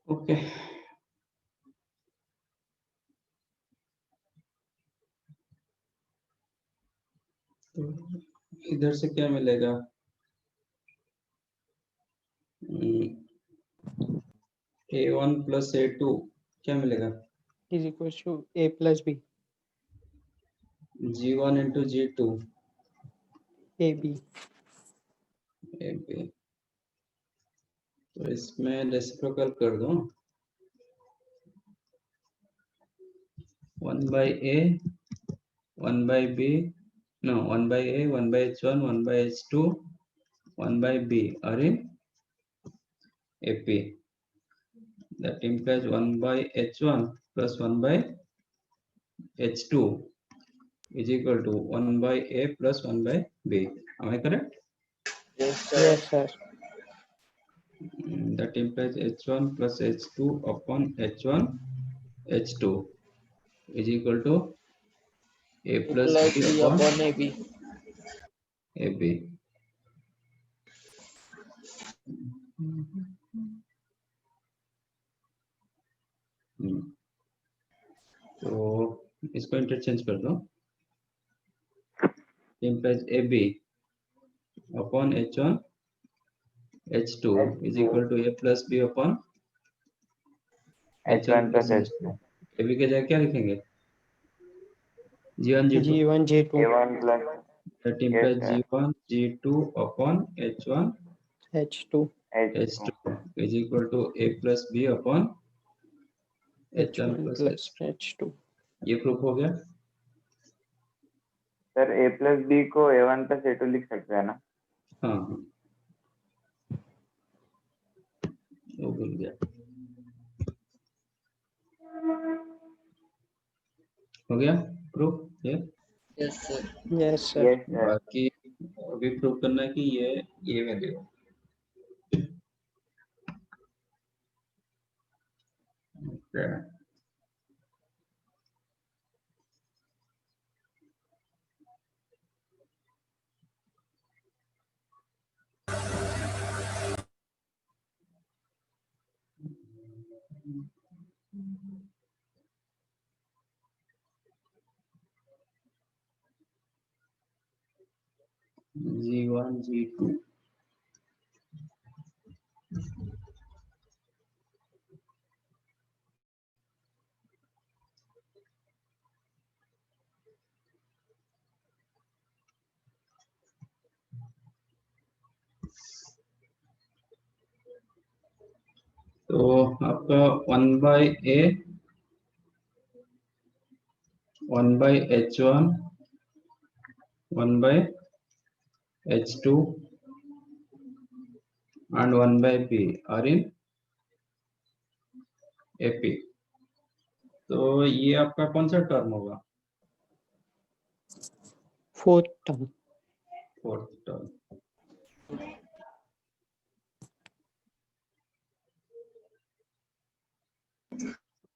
Okay. तो इधर से क्या मिलेगा, A1 plus A2 क्या मिलेगा, is equal to A plus B G1 into G2 AB। AB। तो इसमें रेसिप्रोकल कर दो, 1 by A 1 by B, no 1 by A 1 by H1 1 by H2 1 by B are in AP. That implies 1 by H1 plus 1 by H2 is equal to 1 by A plus 1 by B. Am I correct? Yes, sir. Yes sir. That implies H1 plus H2 upon H1 H2 is equal to A plus Plus B B upon upon AB. AB. तो इसको इंटरचेंज कर दो, implies A B upon H1 H2 is equal to A plus B upon H1 plus H2 A B के जगह क्या लिखेंगे? G1 G2 G1 G2 A1 plus that yes implies sir G1 G2 upon H1 H2 H2 H2 is equal to A plus B upon H1 H1 plus plus H2. H2 ये प्रूफ हो गया? सर A plus B को A1 plus A2 लिख सकते हैं ना? हाँ हाँ, वो भूल गया। हो गया प्रूफ ये? Yes, sir. yes sir Yes sir बाकी अभी प्रूफ करना है कि ये वैल्यू okay. G1 G2 तो आपका 1/A 1/H1 1/H2 and 1/B are in AP. तो ये आपका कौन सा टर्म होगा? fourth term fourth term.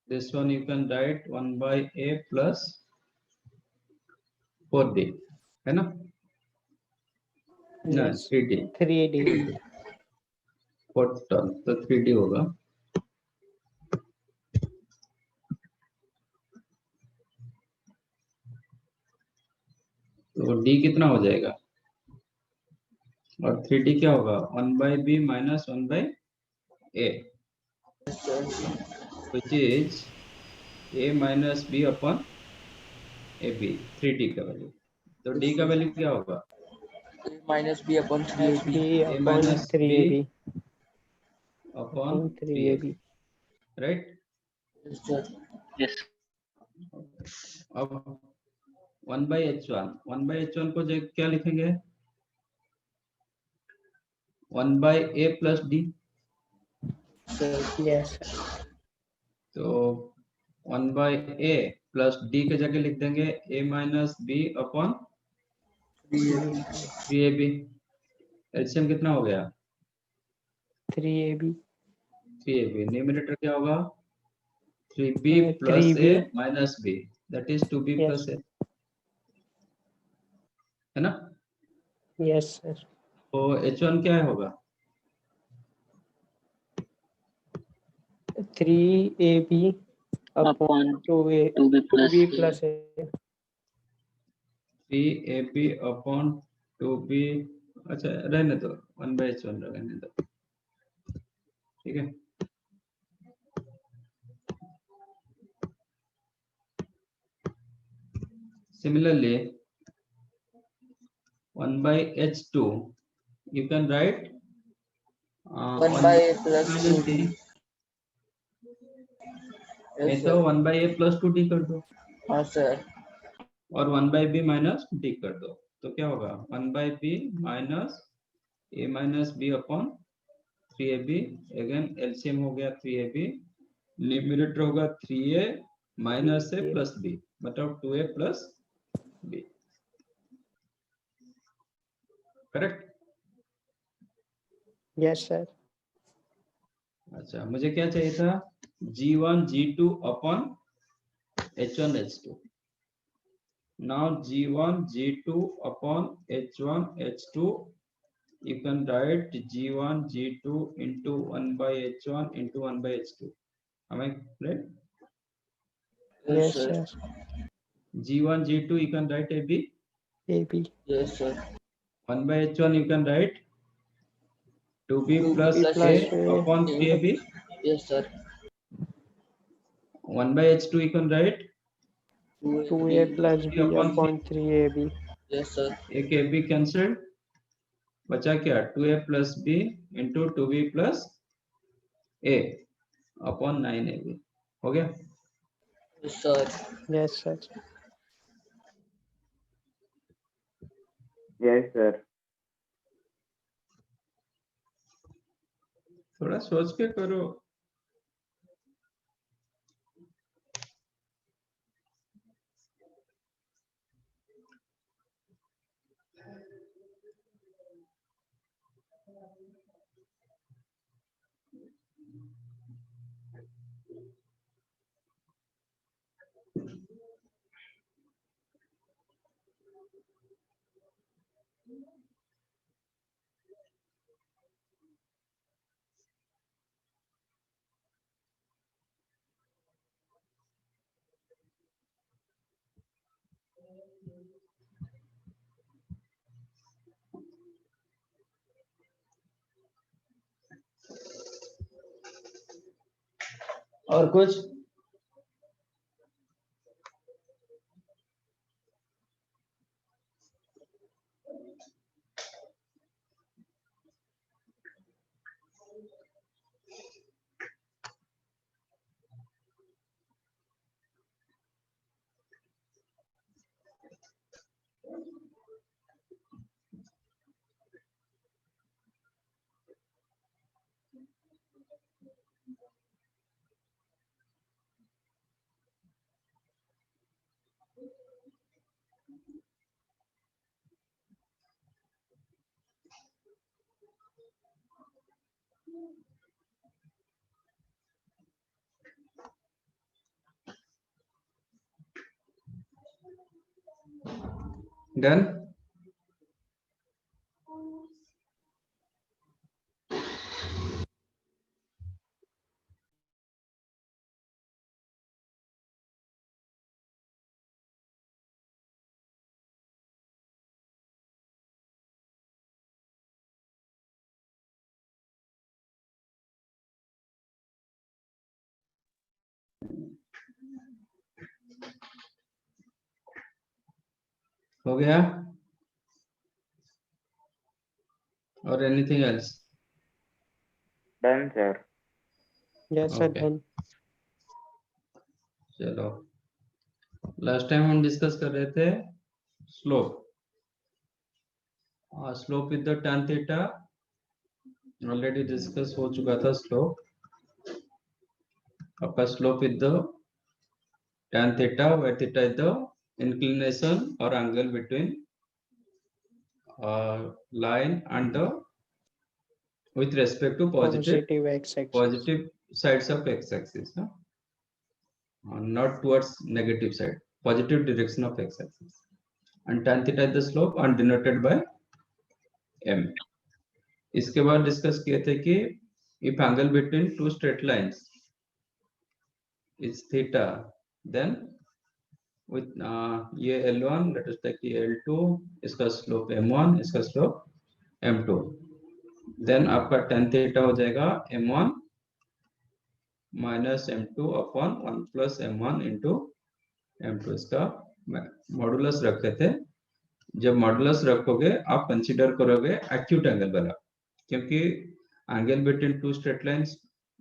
This one you can write 1/A plus 4D है ना? ना yes 3D 3D fourth term तो 3D होगा। तो D कितना हो जाएगा? और 3D क्या होगा? 1/B minus 1/A which is A minus B upon AB 3D का वैल्यू। तो D का वैल्यू क्या होगा? A minus B upon 3AB. B A upon minus 3AB B upon 3AB, right? Yes, sir. yes अब 1/H1 को क्या लिखेंगे? 1/A plus D। Sir. yes तो 1/A plus D के जगह लिख देंगे A minus B upon 3AB. 3AB। LCM कितना हो गया? 3AB 3AB। न्यूमरेटर क्या होगा? 3B plus 3B A minus B, that is 2B yes plus A, है ना? yes sir तो H1 क्या होगा? 3AB upon 2A 2B plus 2B plus A 3AB upon 2B। अच्छा रहने दो, 1/H1 रहने दो, ठीक है। Similarly 1/H2 you can write 1 by A plus minus 2D. D, Yes, नहीं तो sir. 1/A plus 2D कर दो हाँ, sir. और 1/B minus D कर दो, तो क्या होगा? 1/B minus A minus B upon 3AB, again LCM हो गया 3AB, न्यूमरेटर होगा 3A minus A plus B, मतलब 2A plus B, correct? yes sir अच्छा मुझे क्या चाहिए था? G1 G2 upon H1 H2। Now G1 G2 upon H1 H2 you can write G1 G2 into 1/H1 into 1/H2। Am I right? Yes, sir. yes. G1, G2 you can write AB. AB. Yes, sir. 1 by H1 you can write 2B 2B plus plus A A. upon A. 3AB. Yes, sir. 1 by H2 you can write 2A B. plus B B upon upon 3AB. Yes, sir. एक AB cancelled, बचा क्या 2A plus B into 2B plus A upon 9AB. हो गया? Yes, sir. Yes, sir. Yes, sir. थोड़ा सोच के करो. और कुछ? Done? हो गया? और anything else? Done, sir. Yes, sir. Okay. Done. चलो. लास्ट टाइम हम डिस्कस कर रहे थे slope. Slope with the tan theta already discuss हो चुका था. स्लोप आपका slope with the tan theta, where theta is the inclination or angle between line and the with respect to positive Positive x-axis. sides of x-axis, no? Not towards negative side, positive direction of x-axis. And tan theta is the slope and denoted by m. इसके बाद डिस्कस किए थे कि if angle between two straight lines is theta, then with ये L1, let us take L2, इसका स्लोप m1, इसका स्लोप m2, then आपका tan थीटा हो जाएगा m1 minus m2 upon 1 plus m1 into m2. इसका मॉडुलस रखे थे. जब मॉडुलस रखोगे आप कंसीडर करोगे एक्यूट एंगल वाला, क्योंकि angle between two straight lines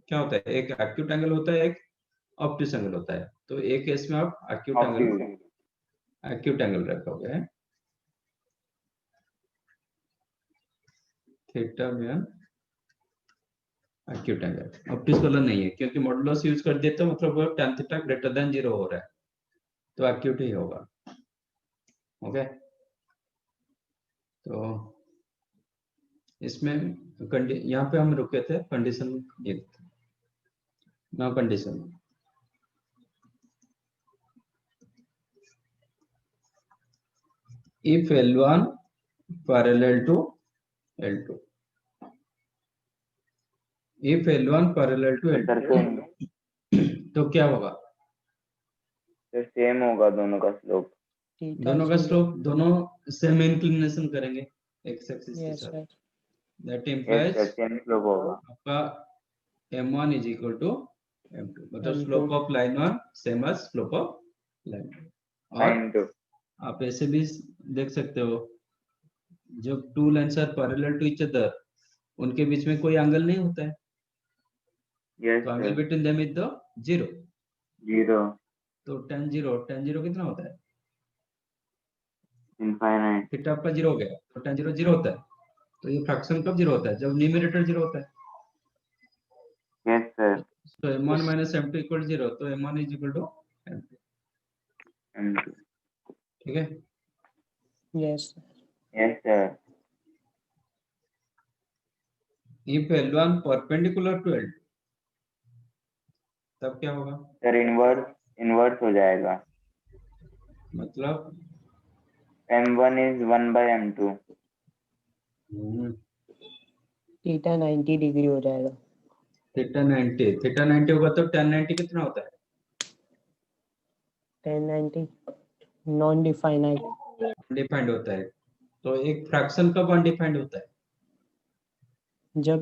क्या होता है, एक एक्यूट एंगल होता है, एक ऑब्ट्यूस एंगल होता है. तो एक केस में आप एक्यूट एंगल रखोगे. थीटा में एक्यूट एंगल, ऑब्ट्यूस वाला नहीं है, क्योंकि मॉडुलस यूज कर देते हो मतलब वो tan थीटा ग्रेटर देन 0 हो रहा है, तो एक्यूट ही होगा. ओके. तो इसमें यहाँ पे हम रुके थे. कंडीशन ना condition if L1 parallel to L2, if L1 parallel to L2 तो क्या होगा? तो सेम होगा दोनों का स्लोप। theta दोनों का 0. स्लोप दोनों सेम इंक्लिनेशन करेंगे एक्स एक्सिस के Yes, साथ। sir. That yes implies sir, same slope होगा। आपका m1 is equal to m2, मतलब M2. Slope of line 1 same as slope of line 2। और लाइन 2। आप ऐसे भी देख सकते हो, जब two lines are parallel to each other, उनके बीच में कोई एंगल नहीं होता है, यस तो angle sir, between them is the 0। 0, तो tan 0 कितना होता है? इनफाइनाइट। थीटा आपका 0 हो गया, तो tan 0 0 होता है। तो ये फ्रैक्शन कब 0 होता है? जब न्यूमरेटर 0 होता है। यस सर, तो m1 minus m2 इक्वल 0, तो m1 is equal to m2। M2। ठीक है। Yes, sir. Yes sir, if L1 perpendicular to L2, तब क्या होगा? सर इनवर्स हो जाएगा। मतलब M1 is 1 by M2। Theta 90 degree हो जाएगा. थीटा 90 होगा, तो tan 90 कितना होता है? tan 90 non-definite. अनडिफाइंड होता है। तो एक फ्रैक्शन कब अनडिफाइंड होता है? जब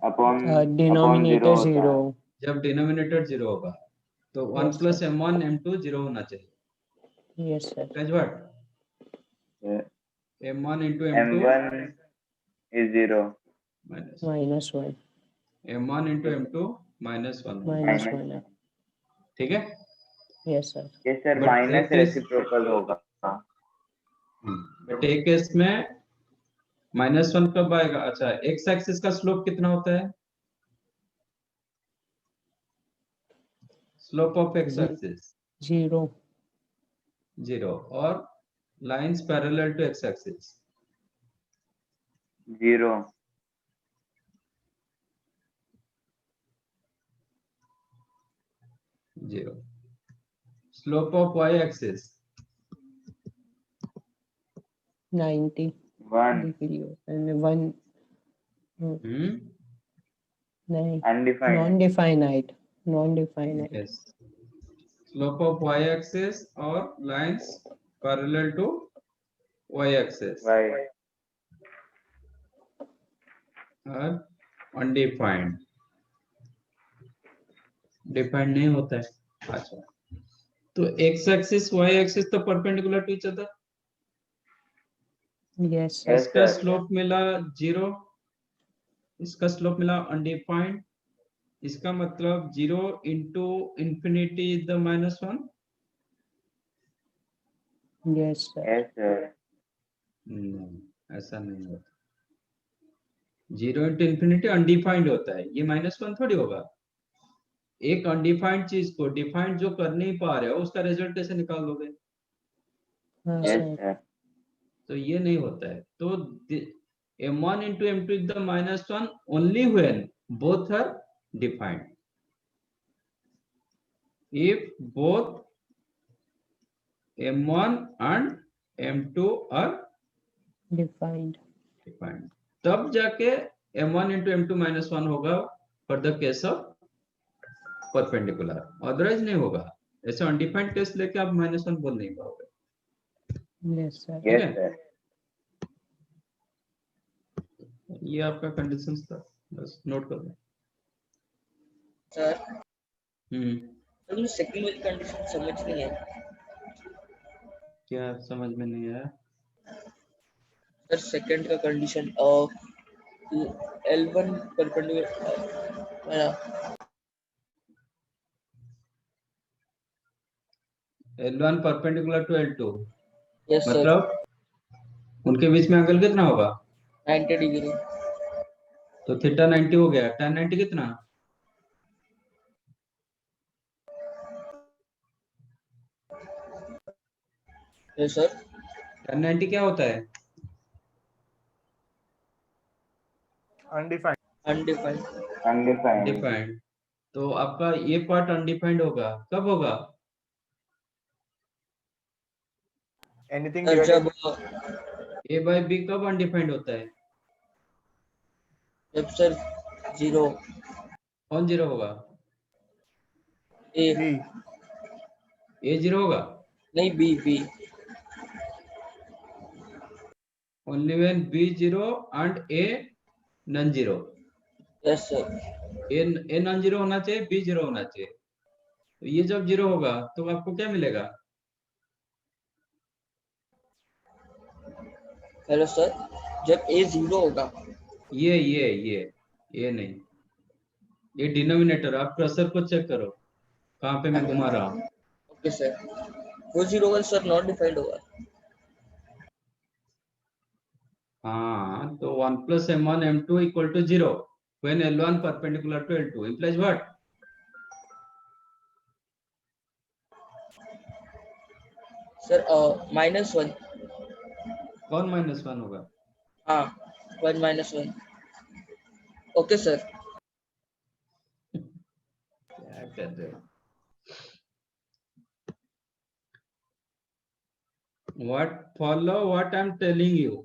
अपॉन denominator 0 होता 0. है। जब डिनोमिनेटर 0 होगा, तो 1 Yes, plus sir. m1 m2 0 होना चाहिए। Yes, sir. That's what m1 into m2 M1 is 0 minus Minus 1. m1 into m2 minus 1 होगा। Minus माइनस 1 है. ठीक है। Yes, sir. ये सर But माइनस एक केस रेसिप्रोकल होगा। बट एक केस में -1 कब आएगा? अच्छा, एक्स एक्सिस का स्लोप कितना होता है? Slope of x axis 0. 0, और lines parallel to X axis 0। 0। Slope of Y axis 90 1 degree होता है. 1 नहीं. Undefined. Non-definite. Non-definite. yes, slope of Y axis और lines parallel to Y axis Y और अनडिफाइंड, डिफाइंड नहीं होता है। अच्छा, तो एक्स एक्सिस वाई एक्सिस तो perpendicular to each other. Yes, sir. Yes, इसका sir. स्लोप मिला 0, इसका स्लोप मिला अनडिफाइंड, इसका मतलब 0 into infinity is the -1। Yes, sir. Yes sir. नहीं, ऐसा नहीं होता। 0 इंटू इंफिनिटी अनडिफाइंड होता है, ये -1 थोड़ी होगा। एक अनडिफाइंड चीज को डिफाइंड जो कर नहीं पा रहे हो, उसका रिजल्ट कैसे निकाल लोगे? हाँ, यस sir. सर। तो ये नहीं होता है। तो m1 into m2 is the -1 only when both are defined. If both m1 and m2 are Defined. defined, तब जाके m1 into m2 -1 होगा for the case of perpendicular, otherwise नहीं होगा। ऐसे अनडिफाइंड केस लेके आप -1 बोल नहीं पाओगे। Yes, sir. ठीक यस है, सर। ये आपका कंडीशंस था, बस नोट कर लो। सर हम्म, मुझे सेकंड वाली कंडीशन समझ नहीं है। क्या समझ में नहीं आया? सर सेकंड का condition L1 perpendicular L1 perpendicular to L2, yes sir मतलब उनके बीच में एंगल कितना होगा? 90 डिग्री। तो थीटा 90 हो गया, tan 90 कितना? Yes sir. tan 90 क्या होता है? अनडिफाइंड। अनडिफाइंड। अनडिफाइंड। डिफाइंड। तो आपका ये पार्ट अनडिफाइंड होगा, कब होगा? एनीथिंग सर डिवाइडेड जब a by b कब अनडिफाइंड होता है? जब सर 0 कौन 0 होगा? ए बी ए 0 होगा नहीं B only when b 0 and a non zero. Yes sir A non zero होना चाहिए, बी 0 होना चाहिए। तो ये जब 0 होगा तो आपको क्या मिलेगा? हेलो सर, जब ए 0 होगा ये नहीं, ये डिनोमिनेटर। आप कर्सर को चेक करो कहाँ पे मैं घुमा रहा हूँ। ओके सर, वो 0 होगा सर, नॉट डिफाइंड होगा। हाँ, तो 1 plus m1 m2 equal to 0 when L1 perpendicular to L2 implies what? Sir -1। कौन -1 होगा? हाँ 1 -1। Okay sir. क्या कर रहे हो? What follow what I'm telling you?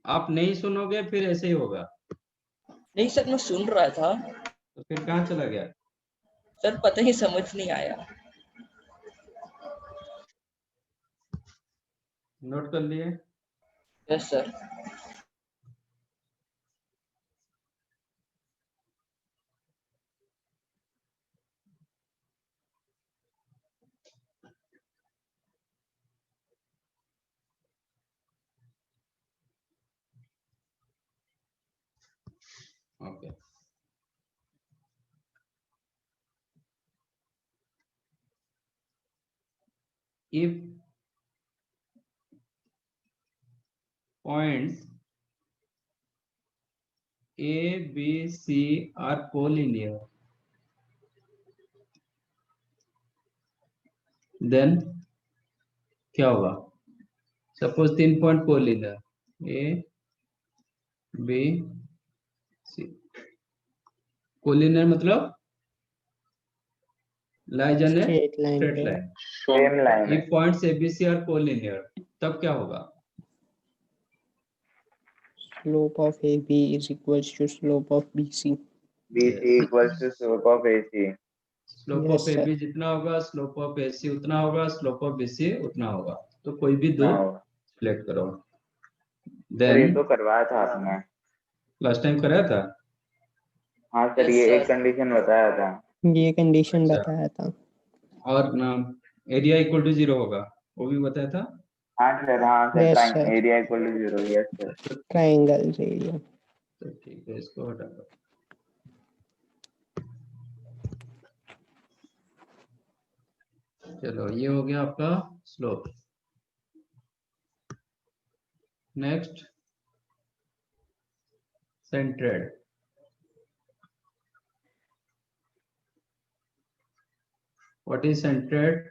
आप नहीं सुनोगे फिर ऐसे ही होगा। नहीं सर, मैं सुन रहा था तो फिर कहाँ चला गया? सर, पता ही समझ नहीं आया। नोट कर लिए? Yes sir. Okay. If points A, B, C are collinear, then क्या होगा? Suppose 3 point collinear A, B, C. Collinear मतलब lies on a Straight line straight पे line. सेम लाइन है। If points A, B, C are collinear, तब क्या होगा? slope of AB is equals to slope of BC. BC equals to slope of AC. Slope Yes, of A sir. B जितना होगा स्लोप ऑफ ए सी उतना होगा, स्लोप ऑफ बी सी उतना होगा। तो कोई भी दो हाँ सिलेक्ट करो। सर, ये देन तो करवाया था आपने। लास्ट टाइम कराया था। हाँ सर, Yes, ये sir. एक कंडीशन बताया था। ये कंडीशन अच्छा। बताया था। और ना एरिया इक्वल टू 0 होगा, वो भी बताया था। हाँ सर, हाँ sir, Yes, sir. Area equal to 0। Yes sir. Triangle area. तो ठीक है, इसको हटा दो। चलो, ये हो गया आपका slope. Next centroid. What is centroid?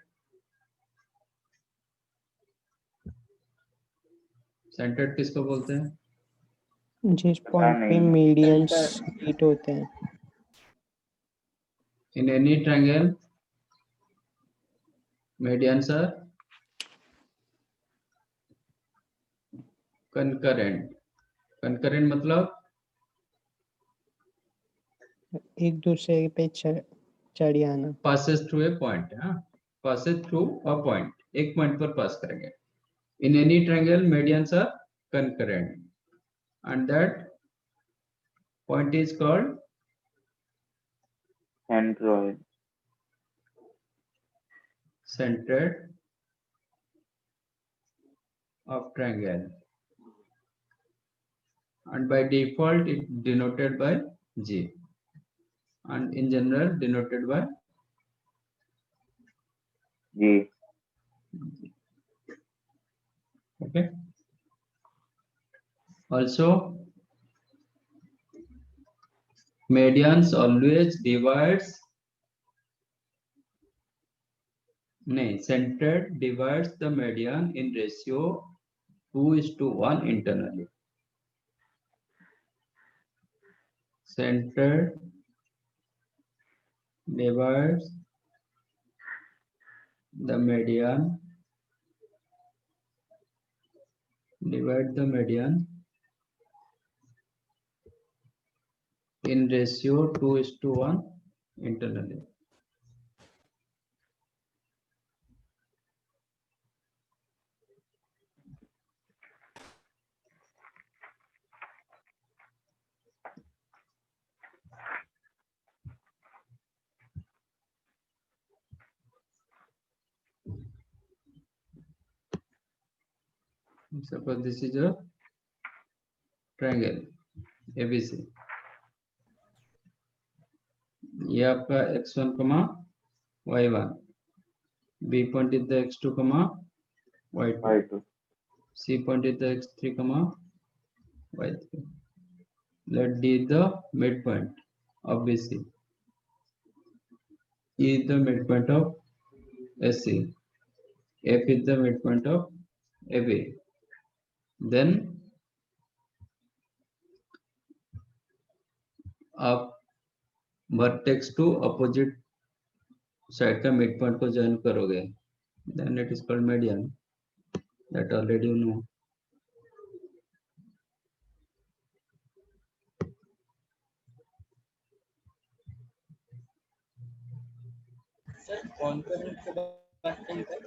Centroid किसको बोलते हैं? जिस पता पॉइंट पे नहीं। Medians Center. मीट होते हैं। In any triangle medians are concurrent. Concurrent मतलब एक दूसरे पे चढ़ आना। passes through a point, हाँ, passes through a point, एक पॉइंट पर पास करेंगे। In any triangle, medians are concurrent, and that point is called centroid. centroid of triangle, and by default it denoted by G, and in general denoted by G. okay. Also, medians always divides, नहीं, centroid divides the median in ratio 2:1 internally. Centroid divides the median in ratio 2:1 internally. Suppose this is a triangle ABC. ये आपका x1, y1. B point is the x2, y2. y2. C point is the x3, y3. Let D is the midpoint of BC. E is the midpoint of SC. F is the midpoint of AB. Then आप वर्टेक्स टू अपोजिट साइड का मिड पॉइंट को ज्वाइन करोगे, then it is called median, that already you know. Sir concurrent के बाद क्या लिखा है?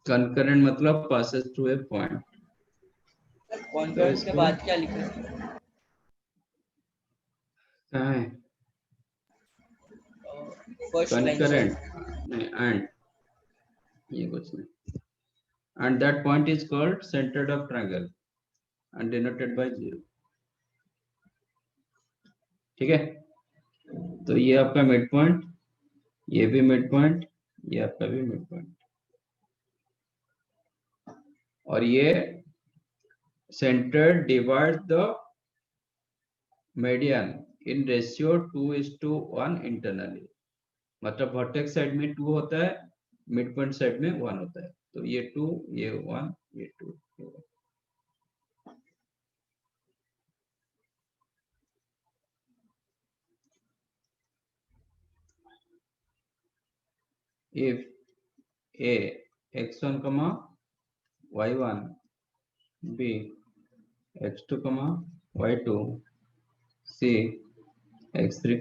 कंकरेंट मतलब passes through a point. Concurrent के बाद क्या लिखा है? कहाँ है फर्स्ट लाइन कंकरेंट? नहीं, एंड ये कुछ नहीं. And that point is called centre of triangle and denoted by 0. ठीक है, तो ये आपका मिड पॉइंट, ये भी मिड पॉइंट, ये आपका भी मिड पॉइंट, और ये centre divide the median in ratio 2:1 internally. मतलब वर्टेक्स साइड में 2 होता है, मिड पॉइंट साइड में 1 होता है. तो ये 2, ये 1, ये 2, ये 1. If A x1, y1, B x2, y2, C x3,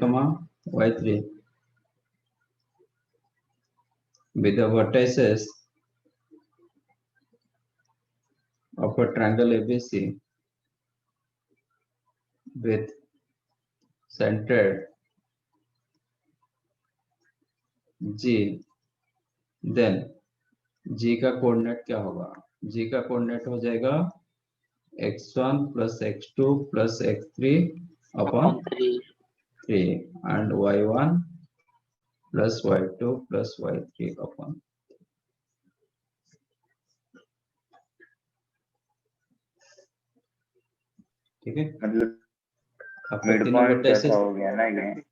y3 with the vertices of a triangle ABC with centered G, then G का कोऑर्डिनेट क्या होगा? G का कोऑर्डिनेट हो जाएगा x1 plus x2 plus x3 upon 3 and y1 plus y2 plus y3 upon. ठीक है, मतलब आपका मिड तीनों पॉइंट vertices. ऐसा हो गया ना ये.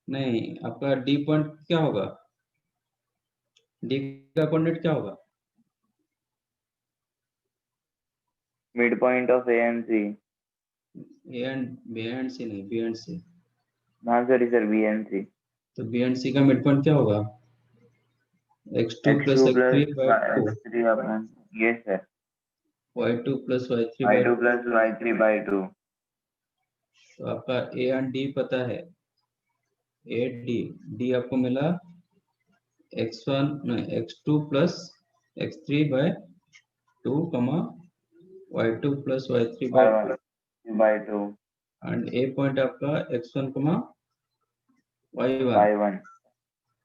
नहीं, आपका D पॉइंट क्या होगा? D का कोऑर्डिनेट क्या होगा? Mid point of A and C. A and B and C नहीं, B and C. हाँ सॉरी सर, बी एंड सी. तो B and C का मिड पॉइंट क्या होगा? x2 plus x2 x3 plus by 2, x3 upon, yes sir, y2 plus y3 by y2 2. plus y3 by 2. तो आपका A and D पता है, A D, D आपको मिला x1 x2 plus x3 by 2, y2 plus y3 by 2, by 2 and A point आपका x1, y1. by 1.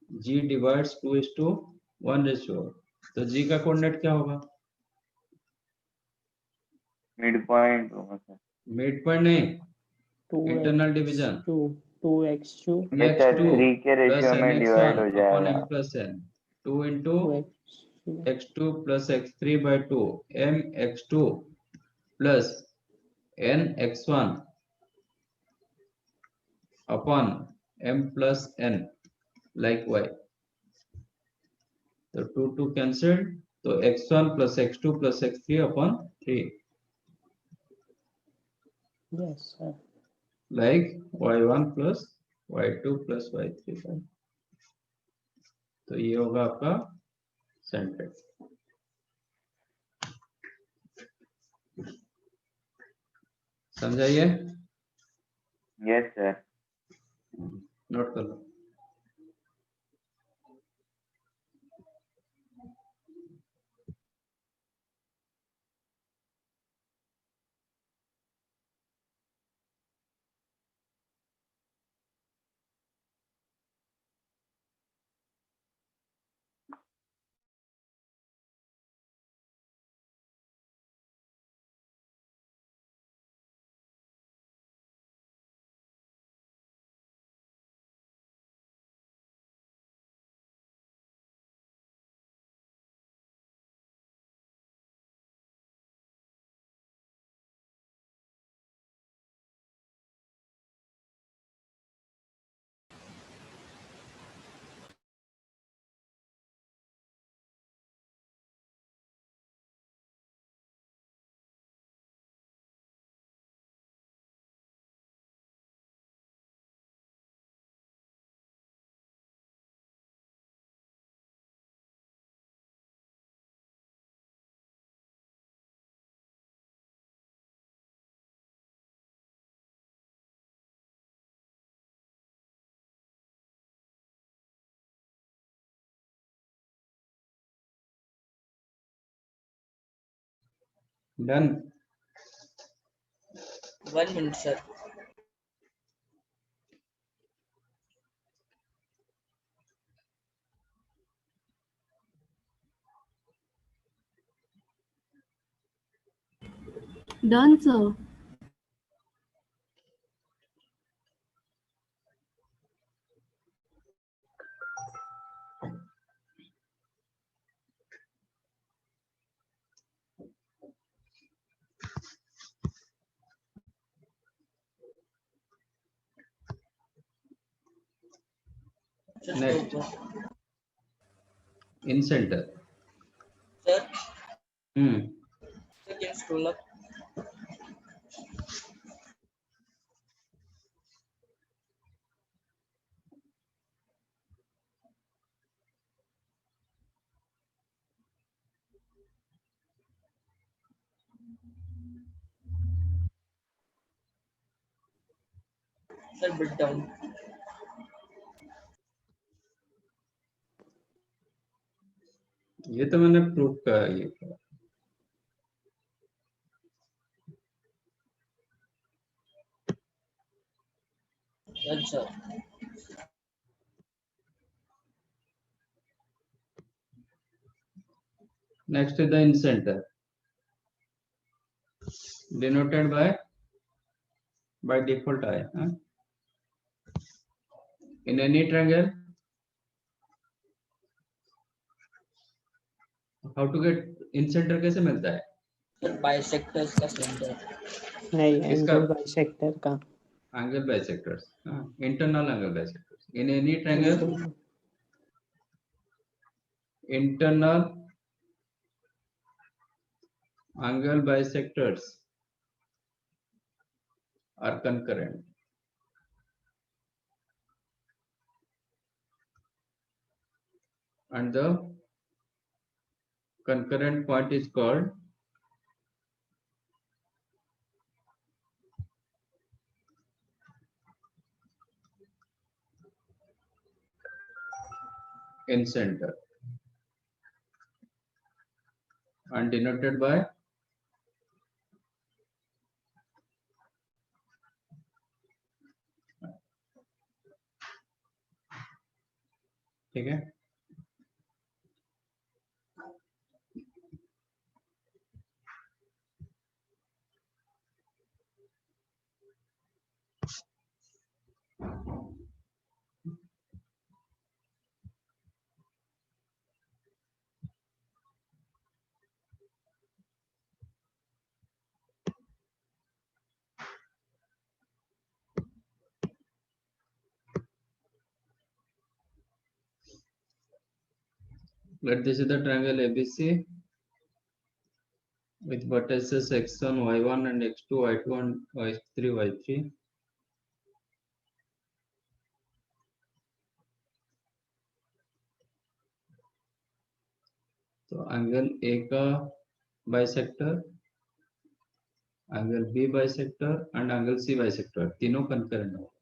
G divides 2:1 ratio. तो G का कोऑर्डिनेट क्या होगा? मिड पॉइंट होगा सर। मिड पॉइंट नहीं, 2x इंटरनल डिवीजन 2x2 ये सर x2 3 के प्लस रेशियो में डिवाइड nx1 हो अपॉन जाएगा। m plus n, 2 into 2x x2 plus x3 by 2 m x2 plus n x1 upon m plus n likewise. तो 2 cancelled, तो x1 plus x2 plus x3 upon 3 yes sir. like y1 plus y2 plus y3। तो ये होगा आपका सेंटर। समझाइए, यस सर। नोट कर लो। Done. 1 minute sir. Done, sir. Next incenter. Sir, hmm, sir, can you scroll up? Sir, bit down. ये तो मैंने प्रूव का ये किया। Yes sir. Next is the in center, denoted by default I. In any triangle, how to get in center कैसे मिलता है? Sir, bisectors का center. नहीं किसका? एंगल बाइसेक्टर का Angle bisectors, internal angle bisectors. In any triangle, internal angle bisectors are concurrent. And the concurrent point is called in center and denoted by ठीक है। Let this is the triangle ABC with vertices x1, y1 and x2, y2 and y3, y3. तो एंगल ए का bisector, angle B bisector and angle C bisector तीनों कंकरेंट हो।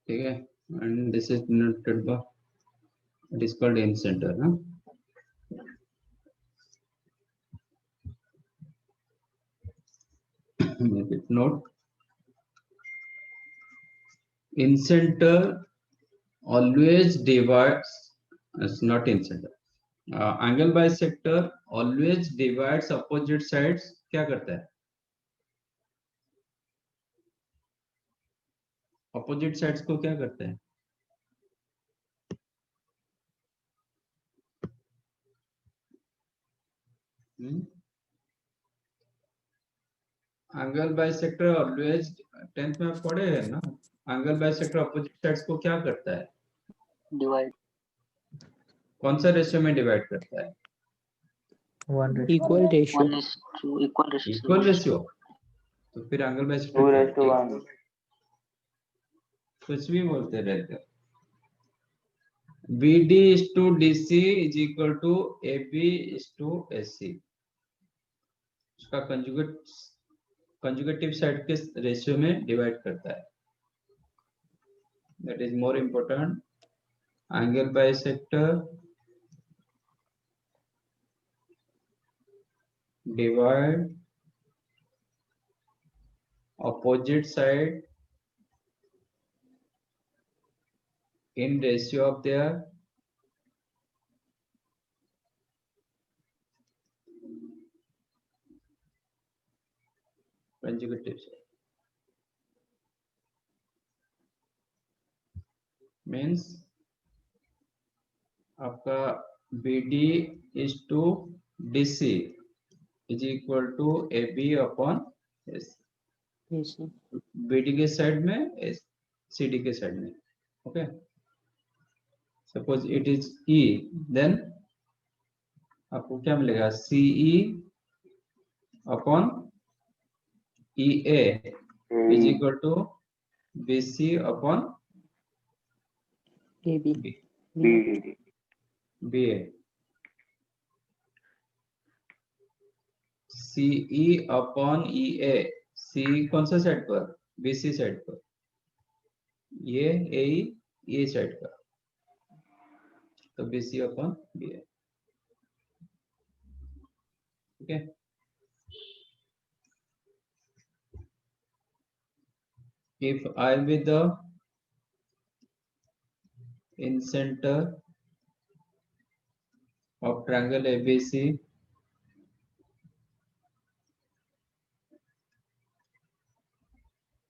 ठीक है, and this is noted by, it is called incentre ना। Make it note. In center always divides, it's not in center. Angle bisector always divides opposite sides. क्या करता है? Opposite sides को क्या करता है? एंगल बाइसेक्टर ऑलवेज 10th में आप पढ़े हैं ना, एंगल बाइसेक्टर अपोजिट साइड्स को क्या करता है? डिवाइड। कौन सा रेशियो में डिवाइड करता है? Equal ratio. 1:, equal ratio. तो फिर एंगल 2:1 बाइसेक्टर कुछ भी बोलते रहते हैं। BD is to DC is equal to AB is to AC। उसका कंजुगेटिव साइड के रेशियो में डिवाइड करता है। That is more important. Angle bisector divide opposite side in ratio of their conjugative side. Means आपका BD is to DC is equal to AB upon AC। BD के साइड में CD के साइड में, okay। Suppose it is E, then आपको क्या मिलेगा? CE upon EA is equal to BC upon AB। BA। CE upon EA, CE कौन सा साइड पर? BC साइड पर। ये AE ये साइड का, तो BC upon BA। okay। If I be the in center of triangle ABC,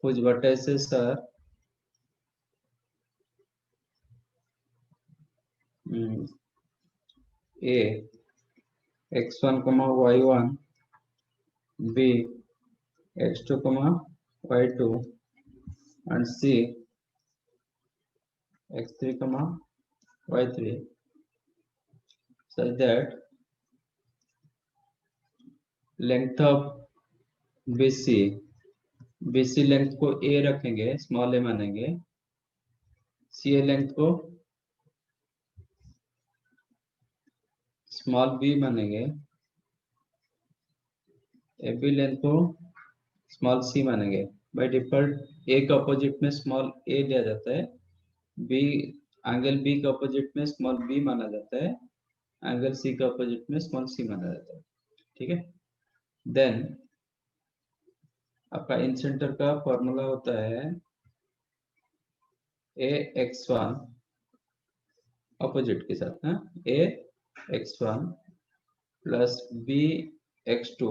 whose vertices are A x1, y1, B x2, y2 and C x3, y3, such that length of BC length को a रखेंगे, स्मॉल a मानेंगे, CA लेंथ को स्मॉल b मानेंगे, AB लेंथ को स्मॉल c मानेंगे। बाय डिफॉल्ट a का अपोजिट में स्मॉल a दिया जाता है, b एंगल b का अपोजिट में स्मॉल b माना जाता है, एंगल c का अपोजिट में स्मॉल c माना जाता है। ठीक है, देन आपका इन सेंटर का फॉर्मूला होता है ax1 अपोजिट के साथ ना, ax1 प्लस bx2,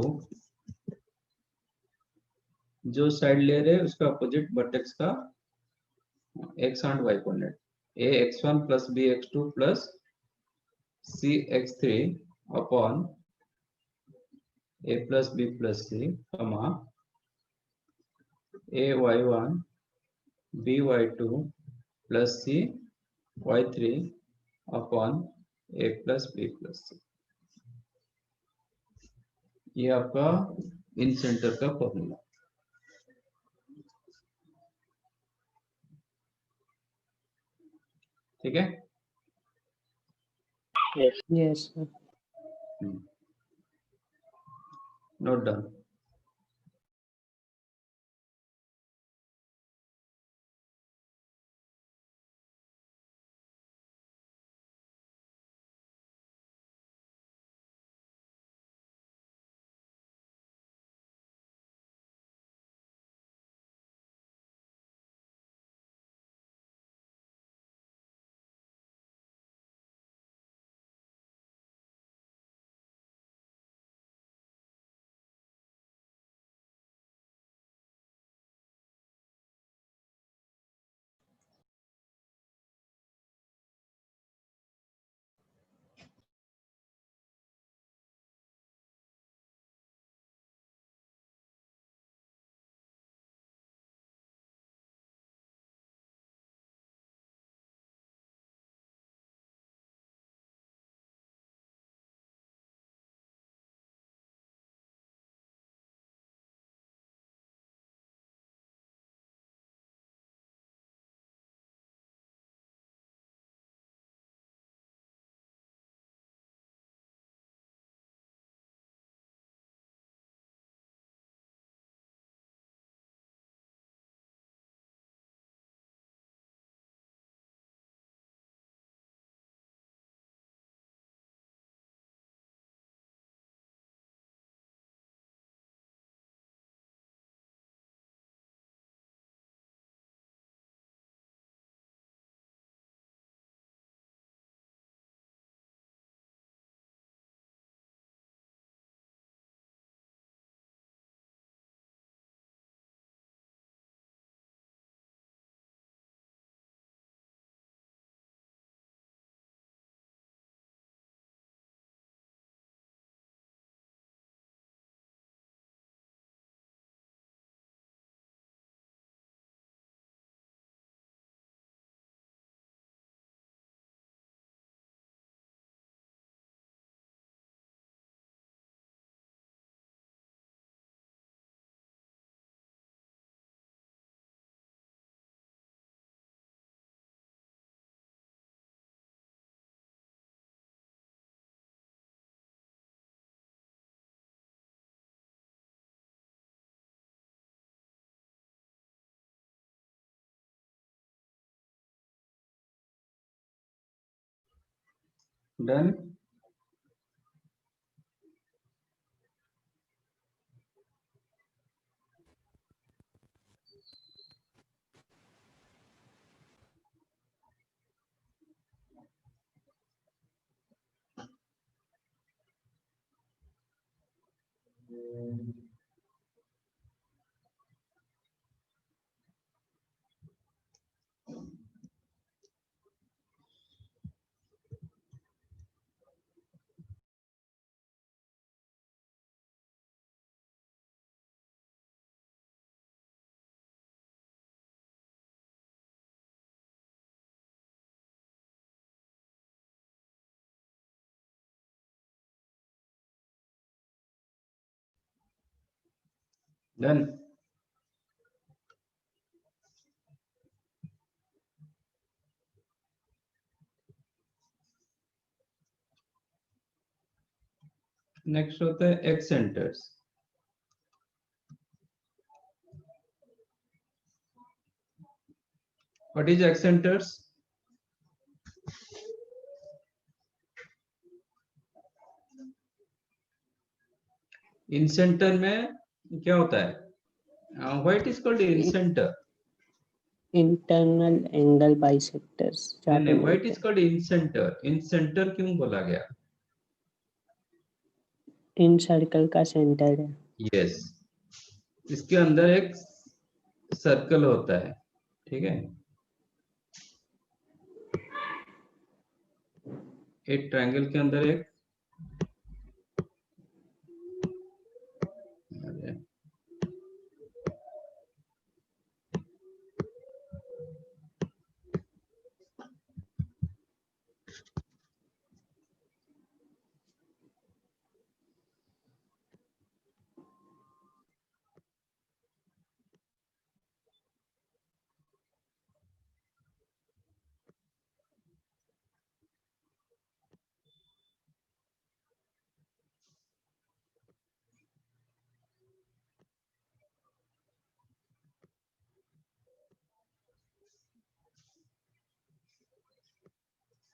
जो साइड ले रहे हैं उसका अपोजिट वर्टेक्स का x and y coordinate, ax1 plus bx2 plus cx3 upon a plus b plus c, कमा ay1 by2 plus cy3 upon a plus b plus c। ये आपका इन सेंटर का फॉर्मूला। ठीक है, Yes. Yes, sir. Note down. Done. Done. Next होता है x centres. What is x centres? In centre में क्या होता है? What is called in centre? Internal angle bisectors जहाँ पे नहीं, व्हाट मिलते is called in centre? In centre क्यों बोला गया? हैं। इन सर्कल का सेंटर है। यस, इसके अंदर एक सर्कल होता है, ठीक है। एक ट्रायंगल के अंदर एक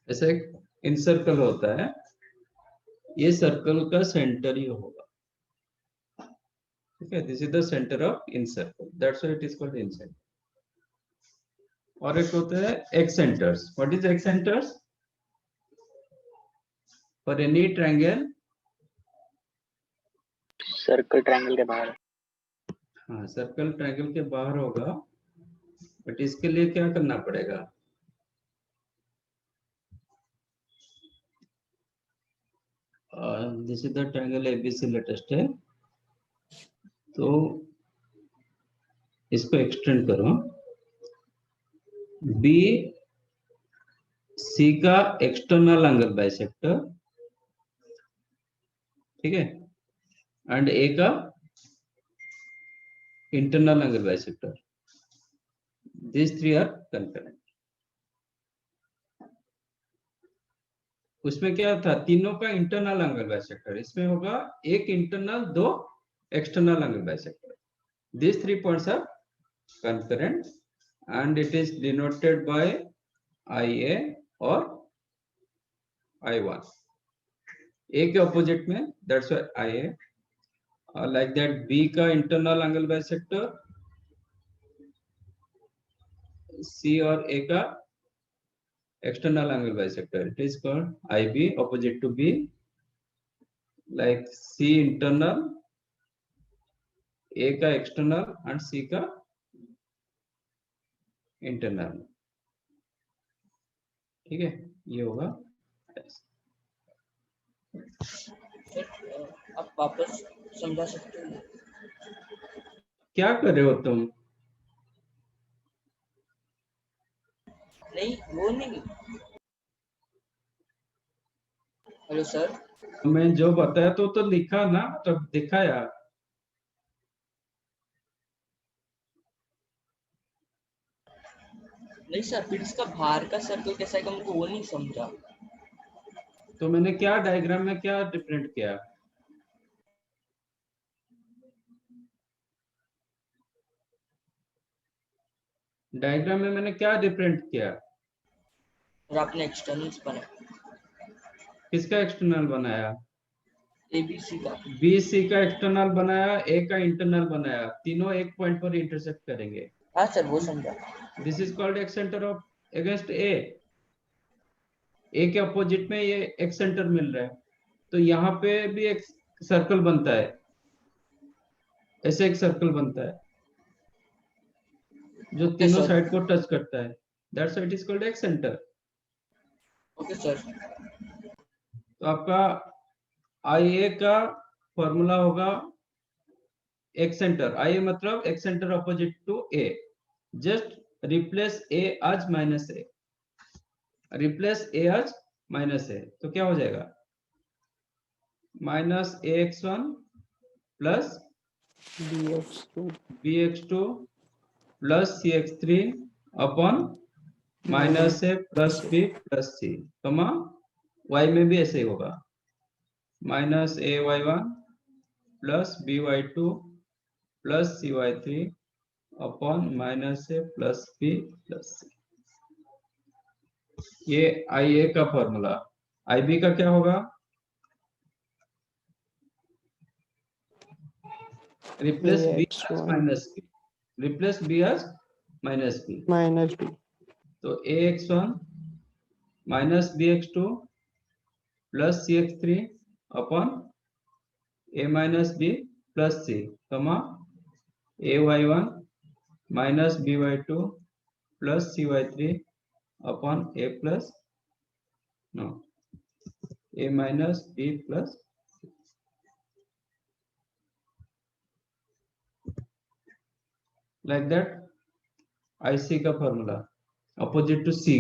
ऐसा एक इन सर्कल होता है, ये सर्कल का सेंटर ही होगा, ठीक है। This is the centre of in circle, that's why it is called in centre. और एक होता है x centres. What is x centres? For any triangle, circle triangle के बाहर। हाँ सर्कल ट्रायंगल के बाहर होगा, बट इसके लिए क्या करना पड़ेगा? This is the triangle ABC latest है, तो इसको एक्सटेंड करो। बी सी का एक्सटर्नल एंगल बाइसेक्टर, ठीक है, एंड ए का internal angle bisector, this three are concurrent. उसमें क्या था? तीनों का इंटरनल एंगल बाइसेक्टर, इसमें होगा एक इंटरनल, दो external angle bisector. These 3 points are concurrent and it is denoted by IA or I1. A के opposite में, that's why IA. Like that, B का internal angle bisector, C और A का external angle bisector. It is called IB, opposite to B. Like C internal, A का external and C का internal. ठीक है, ये होगा। सर आप वापस समझा सकते हो? क्या कर रहे हो तुम? नहीं वो नहीं। Hello sir. मैं जो बताया तो लिखा ना, तो दिखाया। नहीं सर, फिर इसका बाहर का सर्कल कैसा है हमको वो नहीं समझा। तो मैंने क्या डायग्राम में क्या डिफरेंट किया? डायग्राम में मैंने क्या डिफरेंट किया? और आपने एक्सटर्नल्स बनाया। किसका एक्सटर्नल बनाया? एबीसी का। बीसी का एक्सटर्नल बनाया, ए का इंटरनल बनाया, तीनों एक पॉइंट पर इंटरसेक्ट करेंगे। हाँ सर वो समझा। This is called excenter of against A. A के अपोजिट में ये एक्स सेंटर मिल रहा है, तो यहाँ पे भी एक सर्कल बनता है, ऐसे एक सर्कल बनता है जो तीनों सर। साइड को टच करता है, that's why it is called excenter. Okay sir. तो आपका IA का फॉर्मूला होगा एक्स सेंटर। IA मतलब excenter opposite to A, just replace A as minus A, replace A as minus ए, तो क्या हो जाएगा? Minus AX1 plus bx2 bx2 plus cx3 upon minus A plus B plus C, comma y में भी ऐसे ही होगा, minus A Y one plus B Y two plus C Y three upon minus A plus B plus C. ये आई ए का फॉर्मूला। आई बी का क्या होगा? Replace B as ax1 minus B, replace B as minus B. minus b तो A X one minus B X two plus C X three upon A minus B plus C, comma A Y one minus B Y two plus C Y three upon A plus no A minus B plus, like that. I C का formula opposite to C,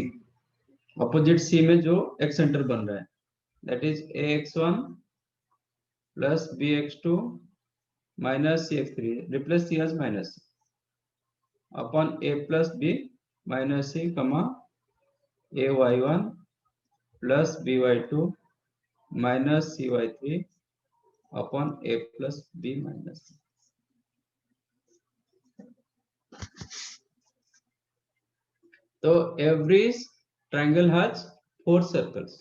opposite C में जो एक्स सेंटर बन रहा है, that is A X one plus B X two minus C X three, replace C as minus upon A plus B minus C, comma A Y one plus B Y two minus C Y three upon A plus B minus C. तो एवरी ट्रायंगल हैज 4 सर्कल्स।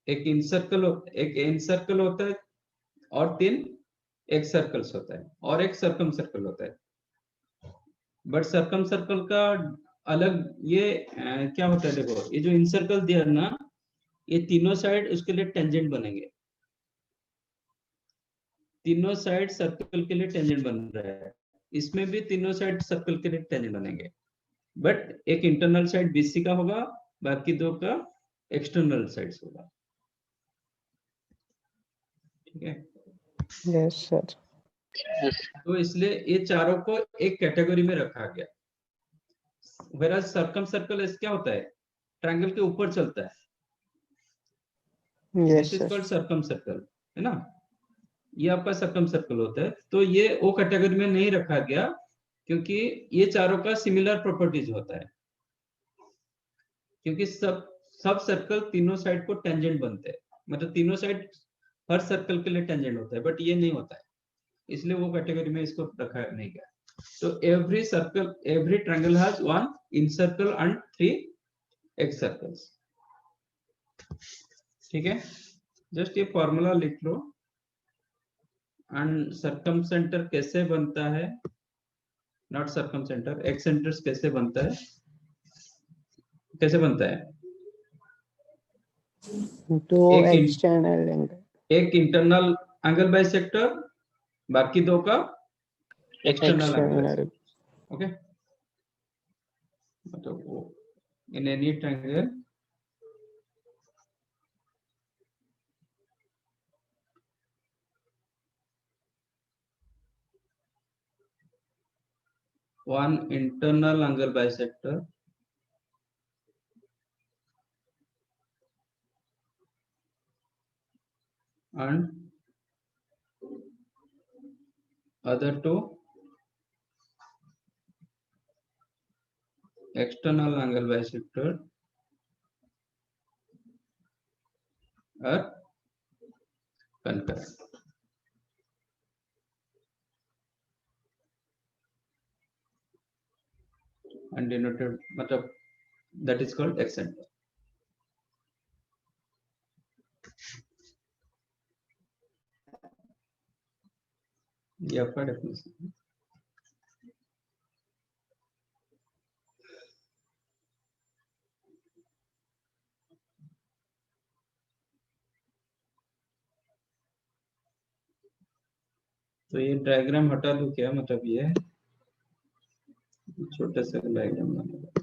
एक इन सर्कल होता है और 3 एक सर्कल्स होता है और एक सर्कम सर्कल होता है। बट सर्कम सर्कल का अलग ये क्या होता है, देखो ये जो इन सर्कल दिया है ना, ये तीनों साइड उसके लिए टेंजेंट बनेंगे, तीनों साइड सर्कल के लिए टेंजेंट बन रहा है, इसमें भी तीनों साइड सर्कल के लिए टेंजेंट बनेंगे। बट एक इंटरनल साइड बीसी का होगा, बाकी दो का एक्सटर्नल साइड्स होगा। ठीक है, yes sir तो इसलिए ये चारों को एक कैटेगरी में रखा गया। whereas सर्कम सर्कल क्या होता है, ट्रायंगल के ऊपर चलता है, yes this is sir called circum circle, है ना, ये आपका सर्कम सर्कल होता है। तो ये वो कैटेगरी में नहीं रखा गया क्योंकि ये चारों का सिमिलर प्रॉपर्टीज होता है, क्योंकि सब सर्कल तीनों साइड को टेंजेंट बनते हैं, मतलब तीनों साइड हर सर्कल के लिए टेंजेंट होता है, बट ये नहीं होता है, इसलिए वो कैटेगरी में इसको रखा नहीं गया। तो every circle, every triangle has 1 in circle and 3 x circles. ठीक है, जस्ट ये फॉर्मूला लिख लो। एंड सर्कम सेंटर कैसे बनता है, not circum centre, x centres कैसे बनता है, कैसे बनता है, तो एक external angle एक इंटरनल एंगल बाइसेक्टर, बाकी दो का एक्सटर्नल एंगल। external ओके, मतलब वो इन any triangle one internal angle bisector and other two external angle bisector are concurrent. And denoted, मतलब that is called x center. ये आपका डेफिनेशन। तो ये डायग्राम हटा दूं क्या, मतलब ये छोटे से डायग्राम बनेगा।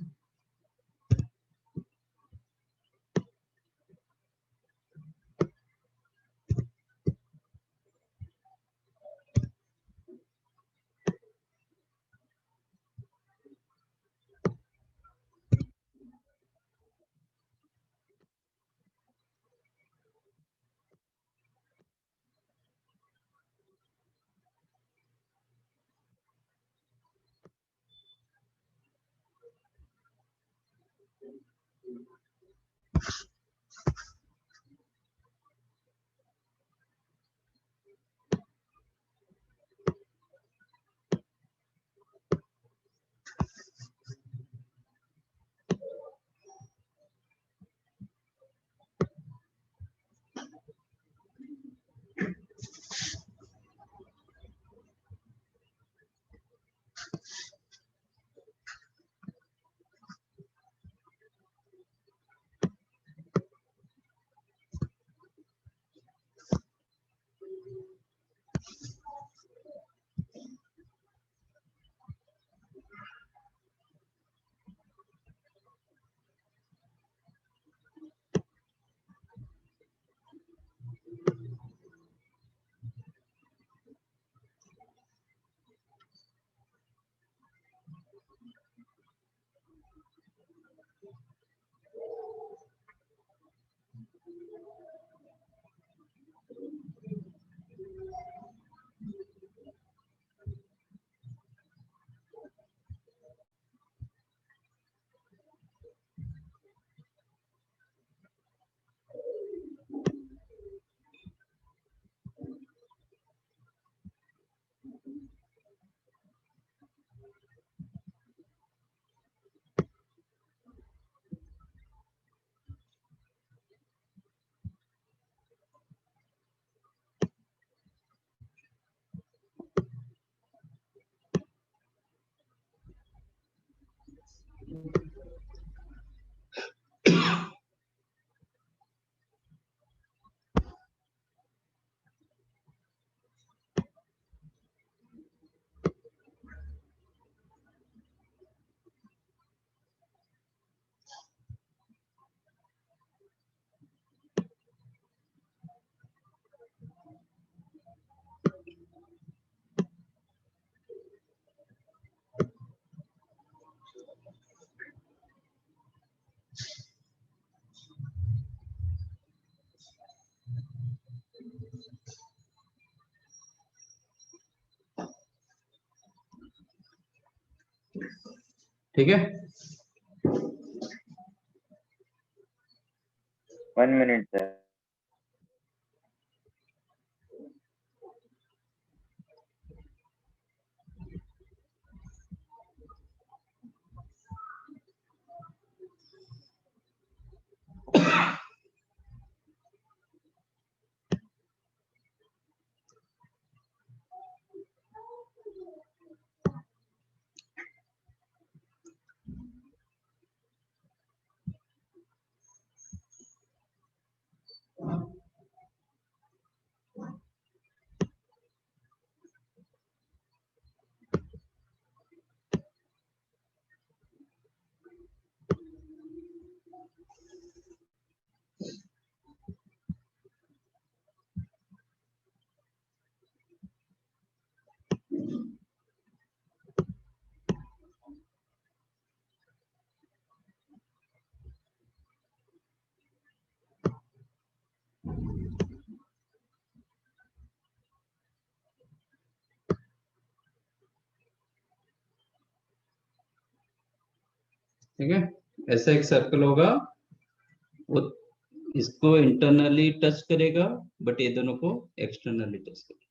ठीक है। 1 minute sir. ठीक है, ऐसा एक सर्कल होगा, वो इसको इंटरनली टच करेगा, बट ये दोनों को एक्सटर्नली टच करेगा।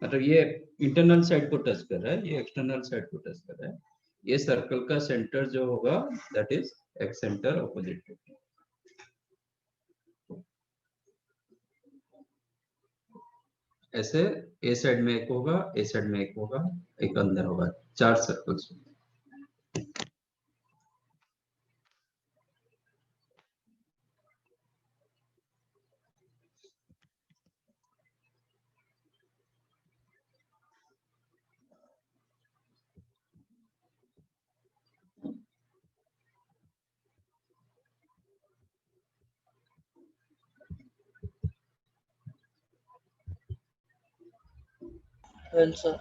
मतलब ये इंटरनल साइड को टच कर रहा है, ये एक्सटर्नल साइड को टच कर रहा है। ये सर्कल का सेंटर जो होगा that is x centre opposite. ऐसे ए साइड में एक होगा, ए साइड में एक होगा, एक अंदर होगा, 4 circles. Well, sir.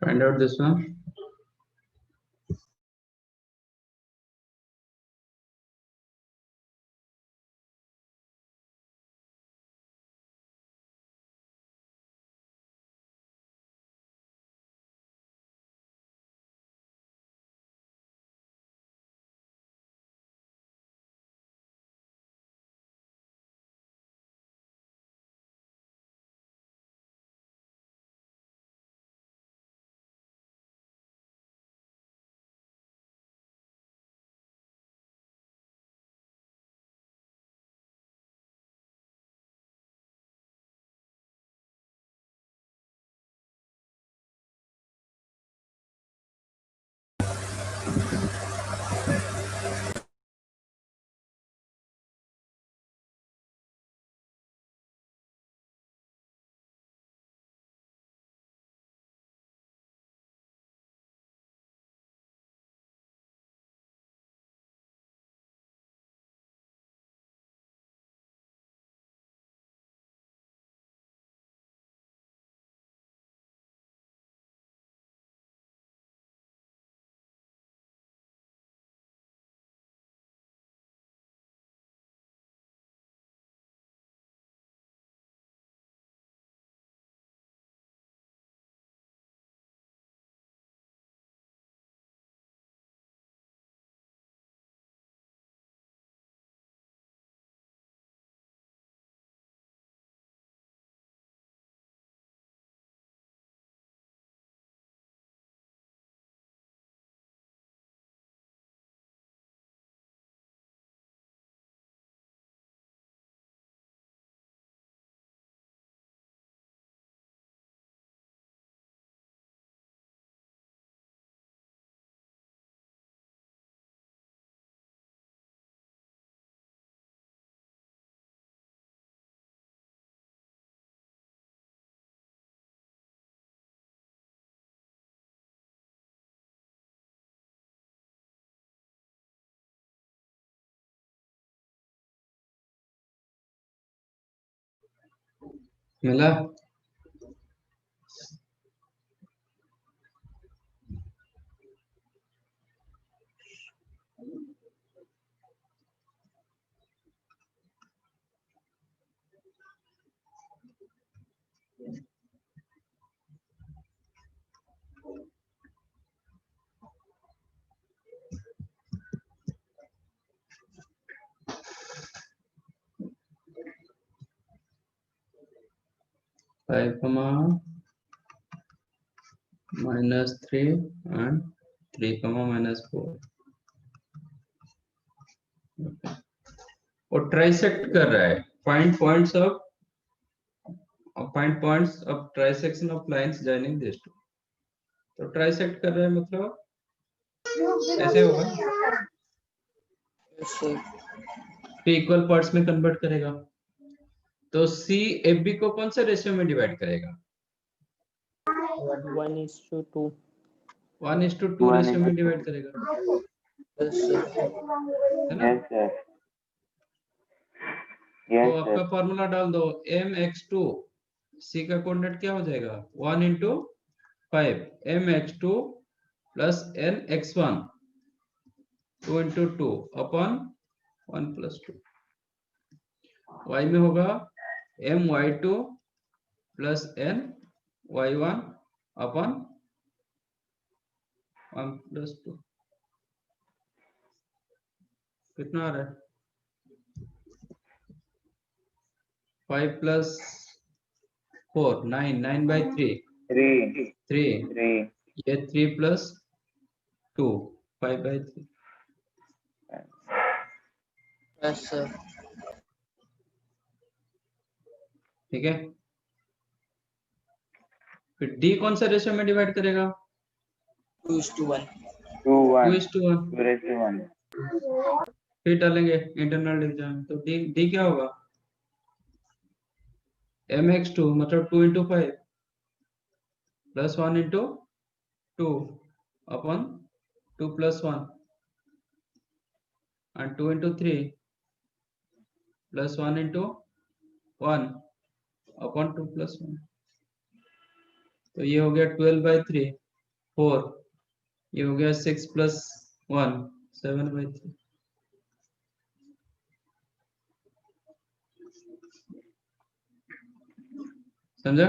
Find out this one. मिला? 5 -3 and 3 -4. और ट्राइसेक्ट कर रहा है. Find points of trisection of lines joining these two. तो ट्राइसेक्ट कर रहा है मतलब ऐसे होगा. Yes, sir. तो इक्वल पार्ट्स में कन्वर्ट करेगा. तो सी एफ बी को कौन सा रेशियो में डिवाइड करेगा? 1:2. 1:2 रेशियो में डिवाइड करेगा. Yes, sir. है ना? Yes sir. तो यस आपका सर. फॉर्मूला डाल दो. mx2 c का कोऑर्डिनेट क्या हो जाएगा? 1 × 5 mx2 plus nx1 2 × 2 upon 1 + 2. y में होगा my2 प्लस ny1 अपॉन 1 + 2. कितना आ रहा है? 5 + 4 9 9/3 3. 3. 3. ये 3 + 2 5/3. Yes, sir. ठीक है. फिर d कौन सा रेशियो में डिवाइड करेगा? 2:1. 2 1. 2:1. 2:1. फिर डालेंगे इंटरनल डिवीजन. तो d क्या होगा? mx2 मतलब 2 × 5 plus 1 × 2 upon 2 + 1 and 2 × 3 plus 1 × 1 upon 2 plus 1, तो ये हो गया 12/3 4, ये हो गया 6 प्लस 1 7/3। समझा?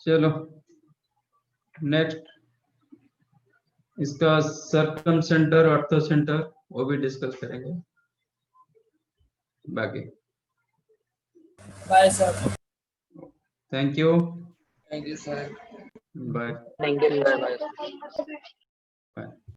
चलो नेक्स्ट, इसका सर्कम सेंटर ऑर्थो सेंटर वो भी डिस्कस करेंगे बाकी। Bye sir. Thank you, thank you sir. Bye. Thank you sir.